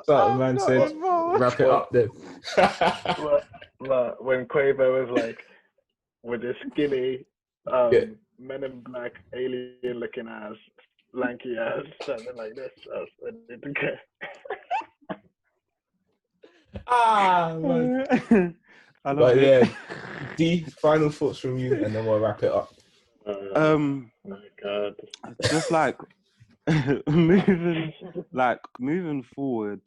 So man said, wrap it up then. When Quavo was like, with his skinny, Men in Black, alien-looking ass, lanky ass, something like this, I didn't care. Man. But yeah, D, final thoughts from you, and then we'll wrap it up. My God. Just like moving forward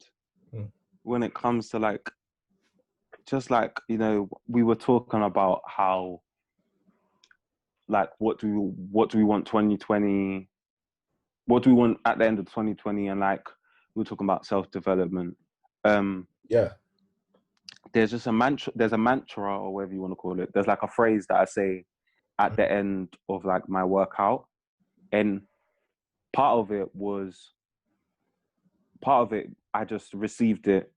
when it comes to like, just like, you know, we were talking about how like what do we want 2020, what do we want at the end of 2020, and like we were talking about self-development. There's just a mantra or whatever you want to call it. There's like a phrase that I say at the end of like my workout, and part of it I just received it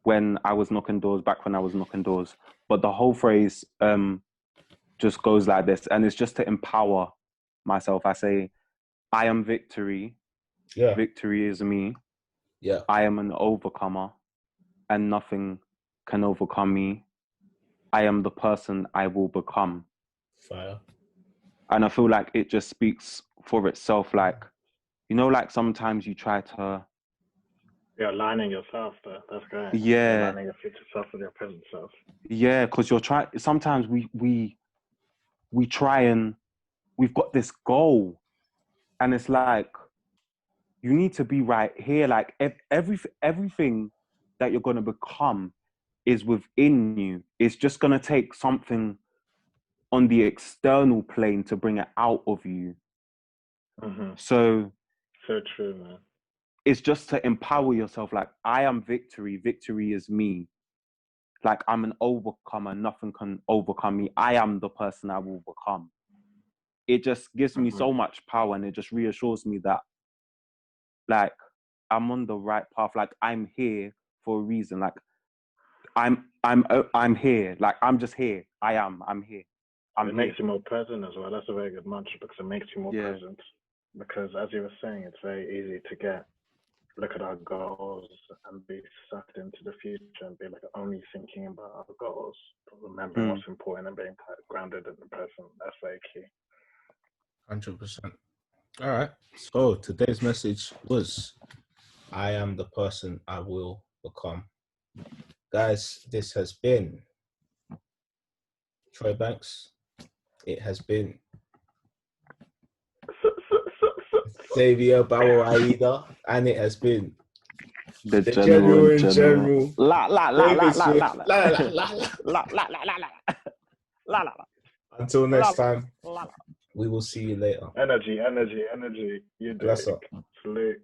when I was knocking doors, but the whole phrase just goes like this, and it's just to empower myself. I say, I am victory. Victory is me. I am an overcomer, and nothing can overcome me. I am the person I will become. Fire. And I feel like it just speaks for itself. Like, you know, like sometimes you try to... You're aligning yourself, though. That's great. Yeah. You're aligning your future self with your present self. Yeah, because you're trying... Sometimes we try and... We've got this goal. And it's like, you need to be right here. Like, everything that you're going to become is within you. It's just going to take something on the external plane to bring it out of you. So true, man. It's just to empower yourself. Like, I am victory. Victory is me. Like, I'm an overcomer. Nothing can overcome me. I am the person I will become. It just gives me so much power, and it just reassures me that, like, I'm on the right path. Like, I'm here for a reason. Like, I'm here. Like, I'm just here. I'm here. It makes you more present as well. That's a very good mantra, because it makes you more present. Because as you were saying, it's very easy to look at our goals and be sucked into the future and be like only thinking about our goals, but remembering what's important and being grounded in the present. That's very key. 100%. All right. So today's message was, I am the person I will become. Guys, this has been Troy Banxz. It has been Xavier Bawa-Aida, and it has been the general in general. Until next time. We will see you later. Energy. You do Bless it. up. Salute.